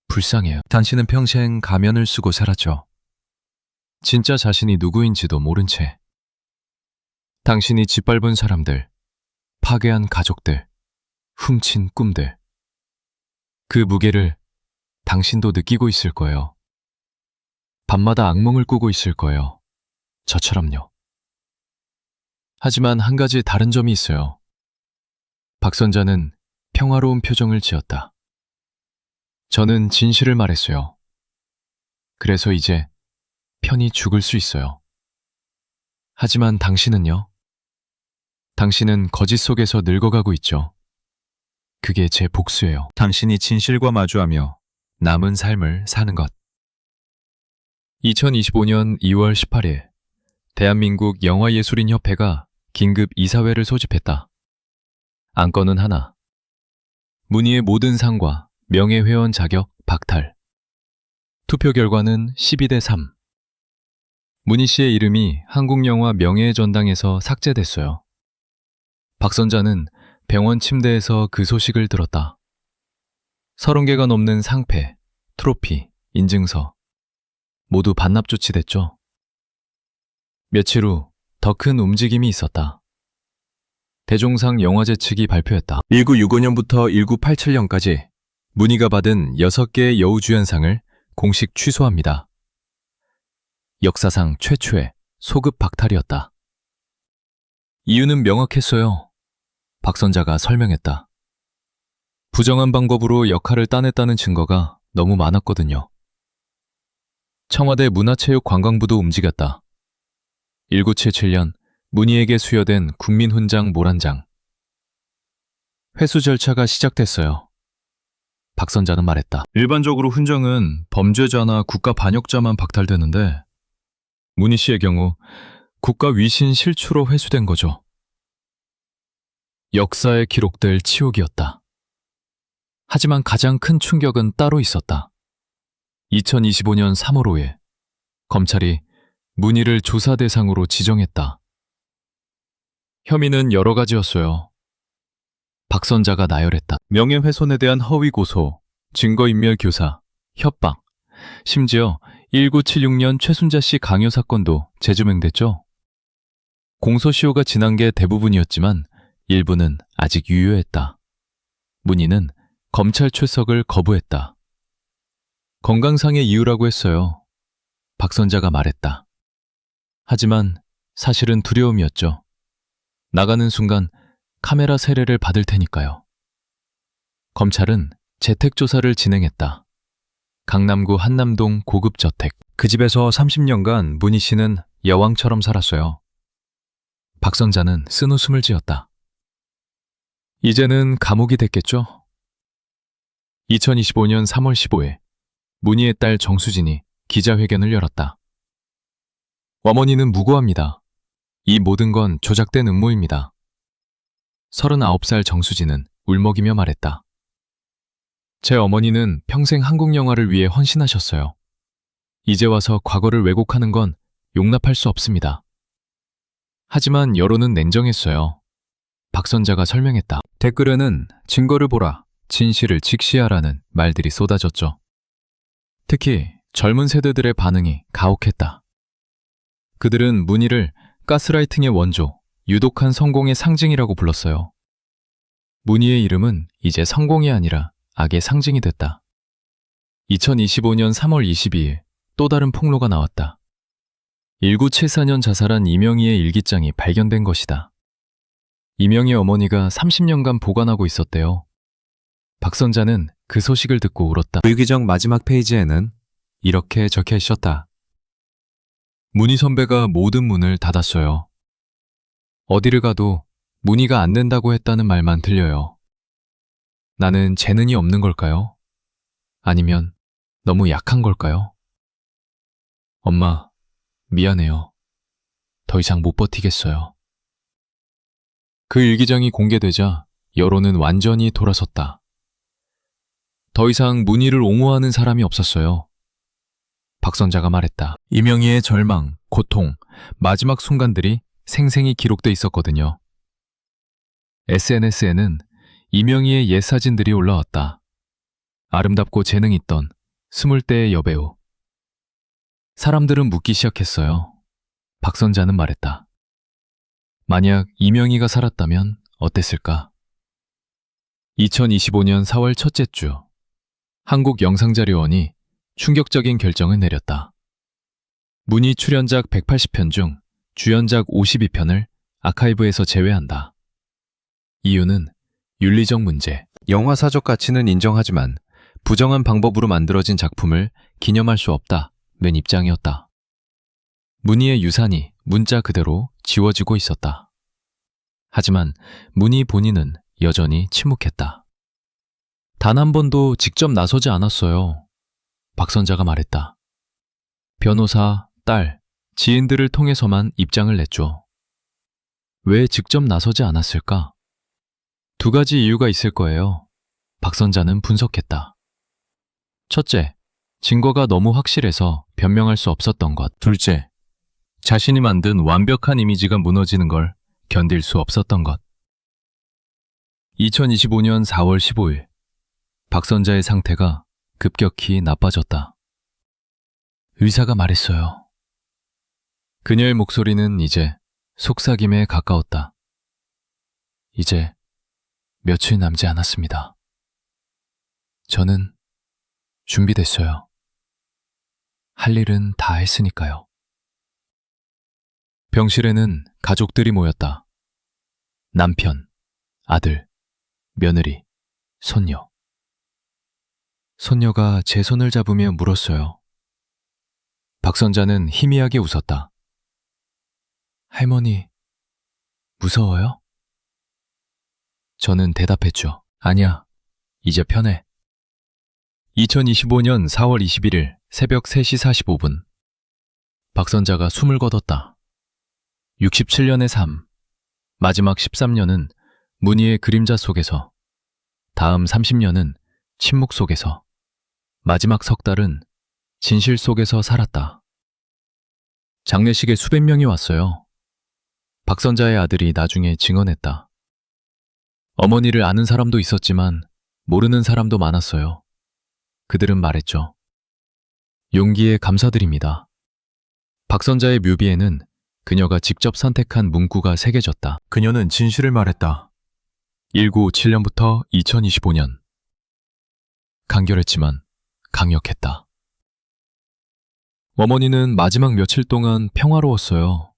불쌍해요. 당신은 평생 가면을 쓰고 살았죠. 진짜 자신이 누구인지도 모른 채. 당신이 짓밟은 사람들, 파괴한 가족들, 훔친 꿈들. 그 무게를 당신도 느끼고 있을 거예요. 밤마다 악몽을 꾸고 있을 거예요. 저처럼요. 하지만 한 가지 다른 점이 있어요. 박선자는 평화로운 표정을 지었다. 저는 진실을 말했어요. 그래서 이제 편히 죽을 수 있어요. 하지만 당신은요? 당신은 거짓 속에서 늙어가고 있죠. 그게 제 복수예요. 당신이 진실과 마주하며 남은 삶을 사는 것. 2025년 2월 18일, 대한민국 영화예술인협회가 긴급 이사회를 소집했다. 안건은 하나. 문희의 모든 상과 명예회원 자격 박탈. 투표 결과는 12대 3. 문희 씨의 이름이 한국영화 명예의 전당에서 삭제됐어요. 박선자는 병원 침대에서 그 소식을 들었다. 30개가 넘는 상패, 트로피, 인증서 모두 반납 조치됐죠. 며칠 후 더 큰 움직임이 있었다. 대종상 영화제 측이 발표했다. 1965년부터 1987년까지 문희가 받은 6개의 여우주연상을 공식 취소합니다. 역사상 최초의 소급 박탈이었다. 이유는 명확했어요. 박선자가 설명했다. 부정한 방법으로 역할을 따냈다는 증거가 너무 많았거든요. 청와대 문화체육관광부도 움직였다. 1977년 문희에게 수여된 국민훈장 모란장. 회수 절차가 시작됐어요. 박선자는 말했다. 일반적으로 훈장은 범죄자나 국가 반역자만 박탈되는데 문희 씨의 경우 국가 위신 실추로 회수된 거죠. 역사에 기록될 치욕이었다. 하지만 가장 큰 충격은 따로 있었다. 2025년 3월 5일, 검찰이 문희를 조사 대상으로 지정했다. 혐의는 여러 가지였어요. 박선자가 나열했다. 명예훼손에 대한 허위 고소, 증거인멸 교사, 협박, 심지어 1976년 최순자 씨 강요 사건도 재조명됐죠. 공소시효가 지난 게 대부분이었지만 일부는 아직 유효했다. 문희는 검찰 출석을 거부했다. 건강상의 이유라고 했어요. 박선자가 말했다. 하지만 사실은 두려움이었죠. 나가는 순간 카메라 세례를 받을 테니까요. 검찰은 재택조사를 진행했다. 강남구 한남동 고급 저택. 그 집에서 30년간 문희 씨는 여왕처럼 살았어요. 박선자는 쓴웃음을 지었다. 이제는 감옥이 됐겠죠? 2025년 3월 15일, 문희의 딸 정수진이 기자회견을 열었다. 어머니는 무고합니다. 이 모든 건 조작된 음모입니다. 39살 정수진은 울먹이며 말했다. 제 어머니는 평생 한국 영화를 위해 헌신하셨어요. 이제 와서 과거를 왜곡하는 건 용납할 수 없습니다. 하지만 여론은 냉정했어요. 박선자가 설명했다. 댓글에는 증거를 보라, 진실을 직시하라는 말들이 쏟아졌죠. 특히 젊은 세대들의 반응이 가혹했다. 그들은 문희를 가스라이팅의 원조, 유독한 성공의 상징이라고 불렀어요. 문희의 이름은 이제 성공이 아니라 악의 상징이 됐다. 2025년 3월 22일 또 다른 폭로가 나왔다. 1974년 자살한 이명희의 일기장이 발견된 것이다. 이명희 어머니가 30년간 보관하고 있었대요. 박선자는 그 소식을 듣고 울었다. 일기장 마지막 페이지에는 이렇게 적혀 있었다. 문희 선배가 모든 문을 닫았어요. 어디를 가도 문희가 안 된다고 했다는 말만 들려요. 나는 재능이 없는 걸까요? 아니면 너무 약한 걸까요? 엄마, 미안해요. 더 이상 못 버티겠어요. 그 일기장이 공개되자 여론은 완전히 돌아섰다. 더 이상 문희를 옹호하는 사람이 없었어요. 박선자가 말했다. 이명희의 절망, 고통, 마지막 순간들이 생생히 기록돼 있었거든요. SNS에는 이명희의 옛 사진들이 올라왔다. 아름답고 재능 있던 20대의 여배우. 사람들은 묻기 시작했어요. 박선자는 말했다. 만약 이명희가 살았다면 어땠을까? 2025년 4월 첫째 주, 한국영상자료원이 충격적인 결정을 내렸다. 문희 출연작 180편 중 주연작 52편을 아카이브에서 제외한다. 이유는 윤리적 문제. 영화사적 가치는 인정하지만 부정한 방법으로 만들어진 작품을 기념할 수 없다는 입장이었다. 문희의 유산이 문자 그대로 지워지고 있었다. 하지만 문희 본인은 여전히 침묵했다. 단 한 번도 직접 나서지 않았어요. 박선자가 말했다. 변호사, 딸, 지인들을 통해서만 입장을 냈죠. 왜 직접 나서지 않았을까? 두 가지 이유가 있을 거예요. 박선자는 분석했다. 첫째, 증거가 너무 확실해서 변명할 수 없었던 것. 둘째, 자신이 만든 완벽한 이미지가 무너지는 걸 견딜 수 없었던 것. 2025년 4월 15일, 박선자의 상태가 급격히 나빠졌다. 의사가 말했어요. 그녀의 목소리는 이제 속삭임에 가까웠다. 이제 며칠 남지 않았습니다. 저는 준비됐어요. 할 일은 다 했으니까요. 병실에는 가족들이 모였다. 남편, 아들, 며느리, 손녀. 손녀가 제 손을 잡으며 물었어요. 박선자는 희미하게 웃었다. 할머니, 무서워요? 저는 대답했죠. 아니야, 이제 편해. 2025년 4월 21일 새벽 3시 45분. 박선자가 숨을 거뒀다. 67년의 삶, 마지막 13년은 문희의 그림자 속에서, 다음 30년은 침묵 속에서, 마지막 석 달은 진실 속에서 살았다. 장례식에 수백 명이 왔어요. 박선자의 아들이 나중에 증언했다. 어머니를 아는 사람도 있었지만 모르는 사람도 많았어요. 그들은 말했죠. 용기에 감사드립니다. 박선자의 묘비에는 그녀가 직접 선택한 문구가 새겨졌다. 그녀는 진실을 말했다. 1957년부터 2025년. 간결했지만 강력했다. 어머니는 마지막 며칠 동안 평화로웠어요.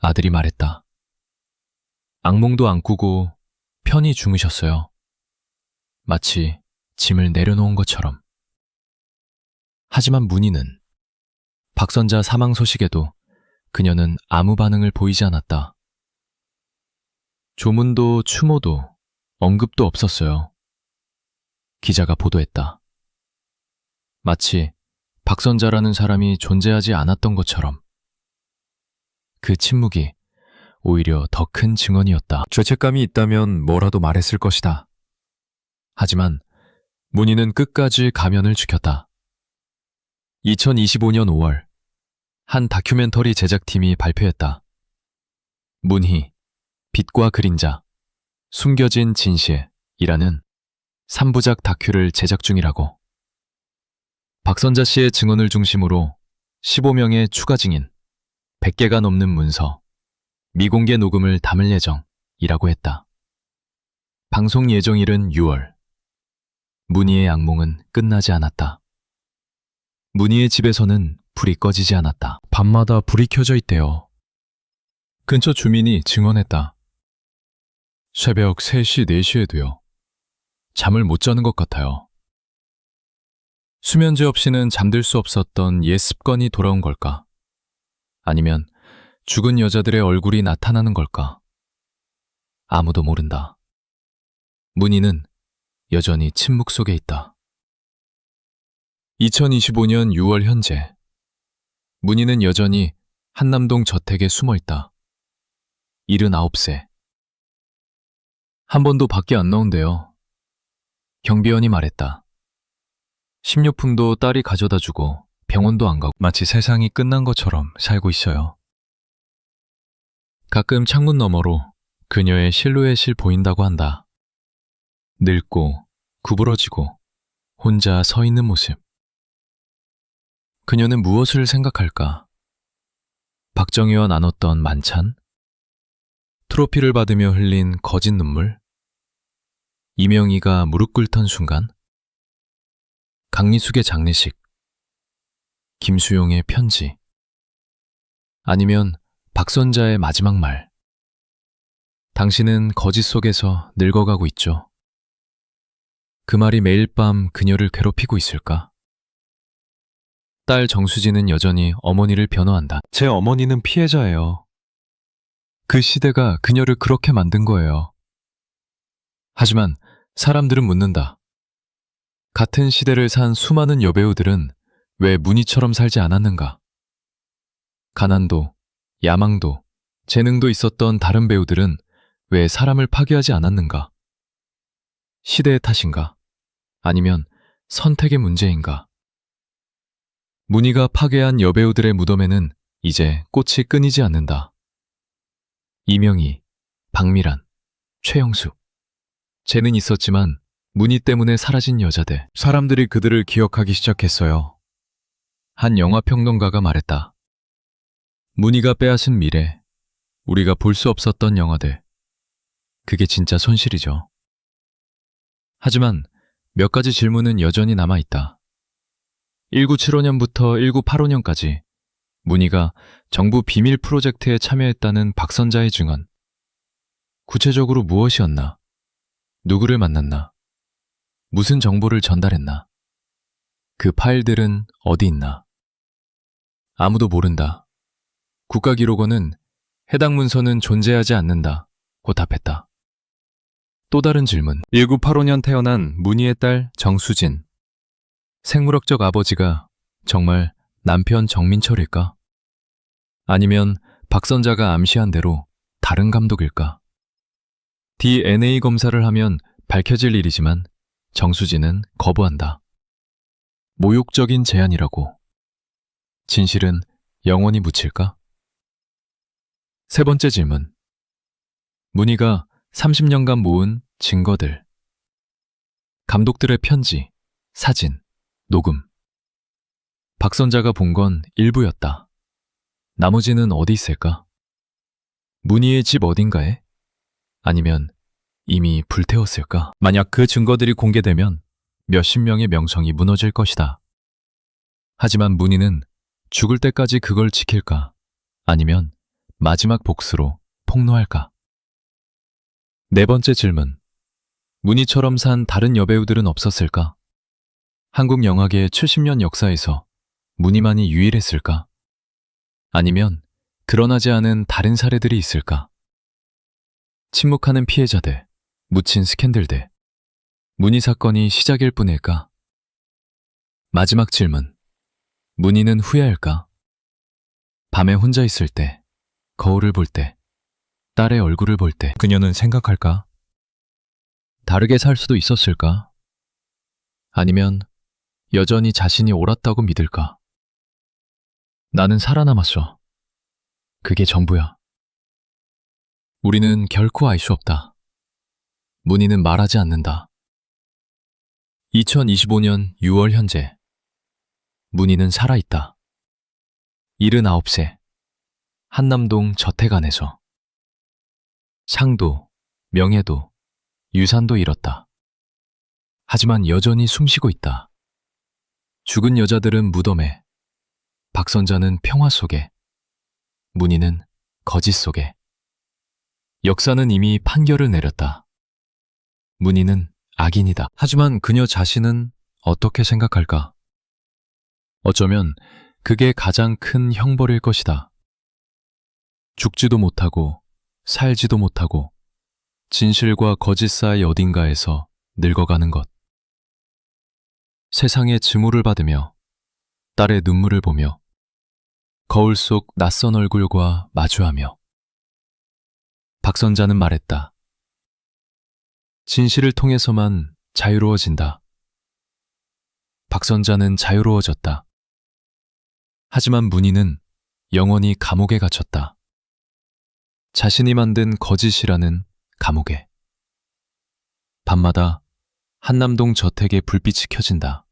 아들이 말했다. 악몽도 안 꾸고 편히 주무셨어요. 마치 짐을 내려놓은 것처럼. 하지만 문희는 박선자 사망 소식에도 그녀는 아무 반응을 보이지 않았다. 조문도 추모도 언급도 없었어요. 기자가 보도했다. 마치 박선자라는 사람이 존재하지 않았던 것처럼. 그 침묵이 오히려 더 큰 증언이었다. 죄책감이 있다면 뭐라도 말했을 것이다. 하지만 문희는 끝까지 가면을 지켰다. 2025년 5월, 한 다큐멘터리 제작팀이 발표했다. 문희, 빛과 그림자, 숨겨진 진실이라는 3부작 다큐를 제작 중이라고. 박선자 씨의 증언을 중심으로 15명의 추가 증인, 100개가 넘는 문서, 미공개 녹음을 담을 예정이라고 했다. 방송 예정일은 6월. 문희의 악몽은 끝나지 않았다. 문희의 집에서는 불이 꺼지지 않았다. 밤마다 불이 켜져 있대요. 근처 주민이 증언했다. 새벽 3시, 4시에도요. 잠을 못 자는 것 같아요. 수면제 없이는 잠들 수 없었던 옛 습관이 돌아온 걸까? 아니면 죽은 여자들의 얼굴이 나타나는 걸까? 아무도 모른다. 문희는 여전히 침묵 속에 있다. 2025년 6월 현재, 문희는 여전히 한남동 저택에 숨어 있다. 79세. 한 번도 밖에 안 나온대요. 경비원이 말했다. 식료품도 딸이 가져다 주고 병원도 안 가고 마치 세상이 끝난 것처럼 살고 있어요. 가끔 창문 너머로 그녀의 실루엣이 보인다고 한다. 늙고 구부러지고 혼자 서 있는 모습. 그녀는 무엇을 생각할까? 박정희와 나눴던 만찬? 트로피를 받으며 흘린 거짓 눈물? 이명희가 무릎 꿇던 순간? 강리숙의 장례식? 김수용의 편지? 아니면 박선자의 마지막 말? 당신은 거짓 속에서 늙어가고 있죠. 그 말이 매일 밤 그녀를 괴롭히고 있을까? 딸 정수진은 여전히 어머니를 변호한다. 제 어머니는 피해자예요. 그 시대가 그녀를 그렇게 만든 거예요. 하지만 사람들은 묻는다. 같은 시대를 산 수많은 여배우들은 왜 문희처럼 살지 않았는가? 가난도, 야망도, 재능도 있었던 다른 배우들은 왜 사람을 파괴하지 않았는가? 시대의 탓인가? 아니면 선택의 문제인가? 문희가 파괴한 여배우들의 무덤에는 이제 꽃이 끊이지 않는다. 이명희, 박미란, 최영숙. 재능 있었지만 문희 때문에 사라진 여자들. 사람들이 그들을 기억하기 시작했어요. 한 영화평론가가 말했다. 문희가 빼앗은 미래, 우리가 볼 수 없었던 영화들. 그게 진짜 손실이죠. 하지만 몇 가지 질문은 여전히 남아있다. 1975년부터 1985년까지 문희가 정부 비밀 프로젝트에 참여했다는 박선자의 증언. 구체적으로 무엇이었나? 누구를 만났나? 무슨 정보를 전달했나? 그 파일들은 어디 있나? 아무도 모른다. 국가기록원은 해당 문서는 존재하지 않는다. 고 답했다. 또 다른 질문. 1985년 태어난 문희의 딸 정수진. 생물학적 아버지가 정말 남편 정민철일까? 아니면 박선자가 암시한 대로 다른 감독일까? DNA 검사를 하면 밝혀질 일이지만 정수진은 거부한다. 모욕적인 제안이라고. 진실은 영원히 묻힐까? 세 번째 질문. 문희가 30년간 모은 증거들. 감독들의 편지, 사진, 녹음. 박선자가 본 건 일부였다. 나머지는 어디 있을까? 문희의 집 어딘가에? 아니면 이미 불태웠을까? 만약 그 증거들이 공개되면 몇십 명의 명성이 무너질 것이다. 하지만 문희는 죽을 때까지 그걸 지킬까? 아니면 마지막 복수로 폭로할까? 네 번째 질문. 문희처럼 산 다른 여배우들은 없었을까? 한국 영화계의 70년 역사에서 문희만이 유일했을까? 아니면 드러나지 않은 다른 사례들이 있을까? 침묵하는 피해자들, 묻힌 스캔들들. 문희 사건이 시작일 뿐일까? 마지막 질문. 문희는 후회할까? 밤에 혼자 있을 때, 거울을 볼 때, 딸의 얼굴을 볼 때 그녀는 생각할까? 다르게 살 수도 있었을까? 아니면 여전히 자신이 옳았다고 믿을까? 나는 살아남았어. 그게 전부야. 우리는 결코 알 수 없다. 문희는 말하지 않는다. 2025년 6월 현재. 문희는 살아있다. 79세. 한남동 저택 안에서. 상도, 명예도, 유산도 잃었다. 하지만 여전히 숨쉬고 있다. 죽은 여자들은 무덤에, 박선자는 평화 속에, 문희는 거짓 속에. 역사는 이미 판결을 내렸다. 문희는 악인이다. 하지만 그녀 자신은 어떻게 생각할까? 어쩌면 그게 가장 큰 형벌일 것이다. 죽지도 못하고 살지도 못하고 진실과 거짓 사이 어딘가에서 늙어가는 것. 세상의 증오를 받으며 딸의 눈물을 보며 거울 속 낯선 얼굴과 마주하며 박선자는 말했다. 진실을 통해서만 자유로워진다. 박선자는 자유로워졌다. 하지만 문희는 영원히 감옥에 갇혔다. 자신이 만든 거짓이라는 감옥에. 밤마다 한남동 저택에 불빛이 켜진다.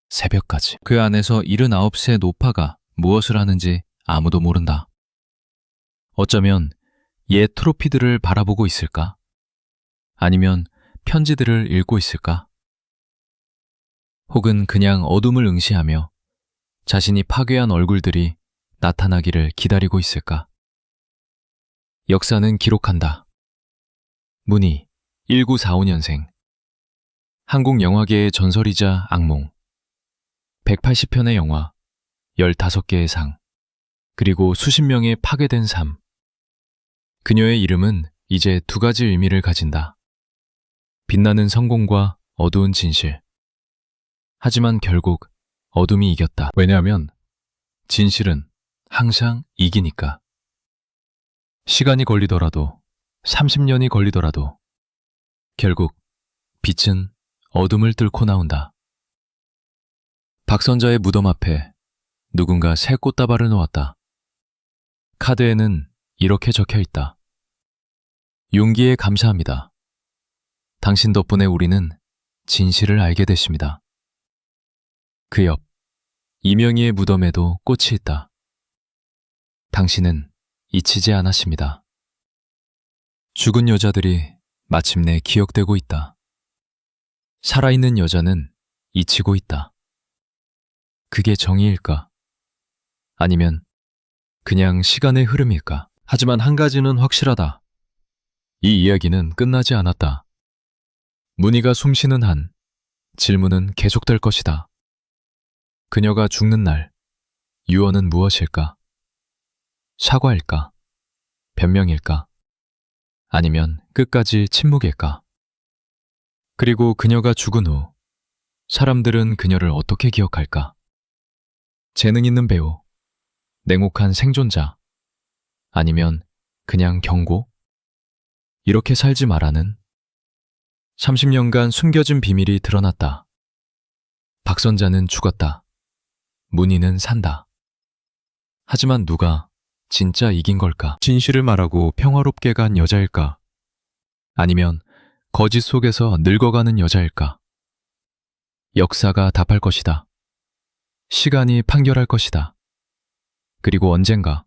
새벽까지. 그 안에서 79세 노파가 무엇을 하는지 아무도 모른다. 어쩌면 옛 트로피들을 바라보고 있을까? 아니면 편지들을 읽고 있을까? 혹은 그냥 어둠을 응시하며 자신이 파괴한 얼굴들이 나타나기를 기다리고 있을까? 역사는 기록한다. 문희, 1945년생. 한국 영화계의 전설이자 악몽. 180편의 영화, 15개의 상, 그리고 수십 명의 파괴된 삶. 그녀의 이름은 이제 두 가지 의미를 가진다. 빛나는 성공과 어두운 진실. 하지만 결국 어둠이 이겼다. 왜냐하면 진실은 항상 이기니까. 시간이 걸리더라도 30년이 걸리더라도 결국 빛은 어둠을 뚫고 나온다. 박선자의 무덤 앞에 누군가 새 꽃다발을 놓았다. 카드에는 이렇게 적혀 있다. 용기에 감사합니다. 당신 덕분에 우리는 진실을 알게 됐습니다. 그 옆 이명희의 무덤에도 꽃이 있다. 당신은 잊히지 않았습니다. 죽은 여자들이 마침내 기억되고 있다. 살아있는 여자는 잊히고 있다. 그게 정의일까? 아니면 그냥 시간의 흐름일까? 하지만 한 가지는 확실하다. 이 이야기는 끝나지 않았다. 문희가 숨쉬는 한 질문은 계속될 것이다. 그녀가 죽는 날, 유언은 무엇일까? 사과일까? 변명일까? 아니면 끝까지 침묵일까? 그리고 그녀가 죽은 후 사람들은 그녀를 어떻게 기억할까? 재능 있는 배우, 냉혹한 생존자, 아니면 그냥 경고? 이렇게 살지 마라는 30년간 숨겨진 비밀이 드러났다. 박선자는 죽었다. 문희는 산다. 하지만 누가 진짜 이긴 걸까? 진실을 말하고 평화롭게 간 여자일까? 아니면 거짓 속에서 늙어가는 여자일까? 역사가 답할 것이다. 시간이 판결할 것이다. 그리고 언젠가,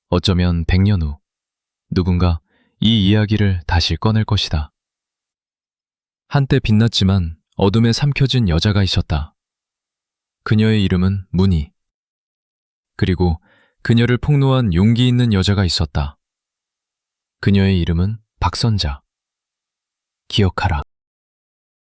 어쩌면 100년 후, 누군가 이 이야기를 다시 꺼낼 것이다. 한때 빛났지만 어둠에 삼켜진 여자가 있었다. 그녀의 이름은 문희. 그리고 그녀를 폭로한 용기 있는 여자가 있었다. 그녀의 이름은 박선자. 기억하라.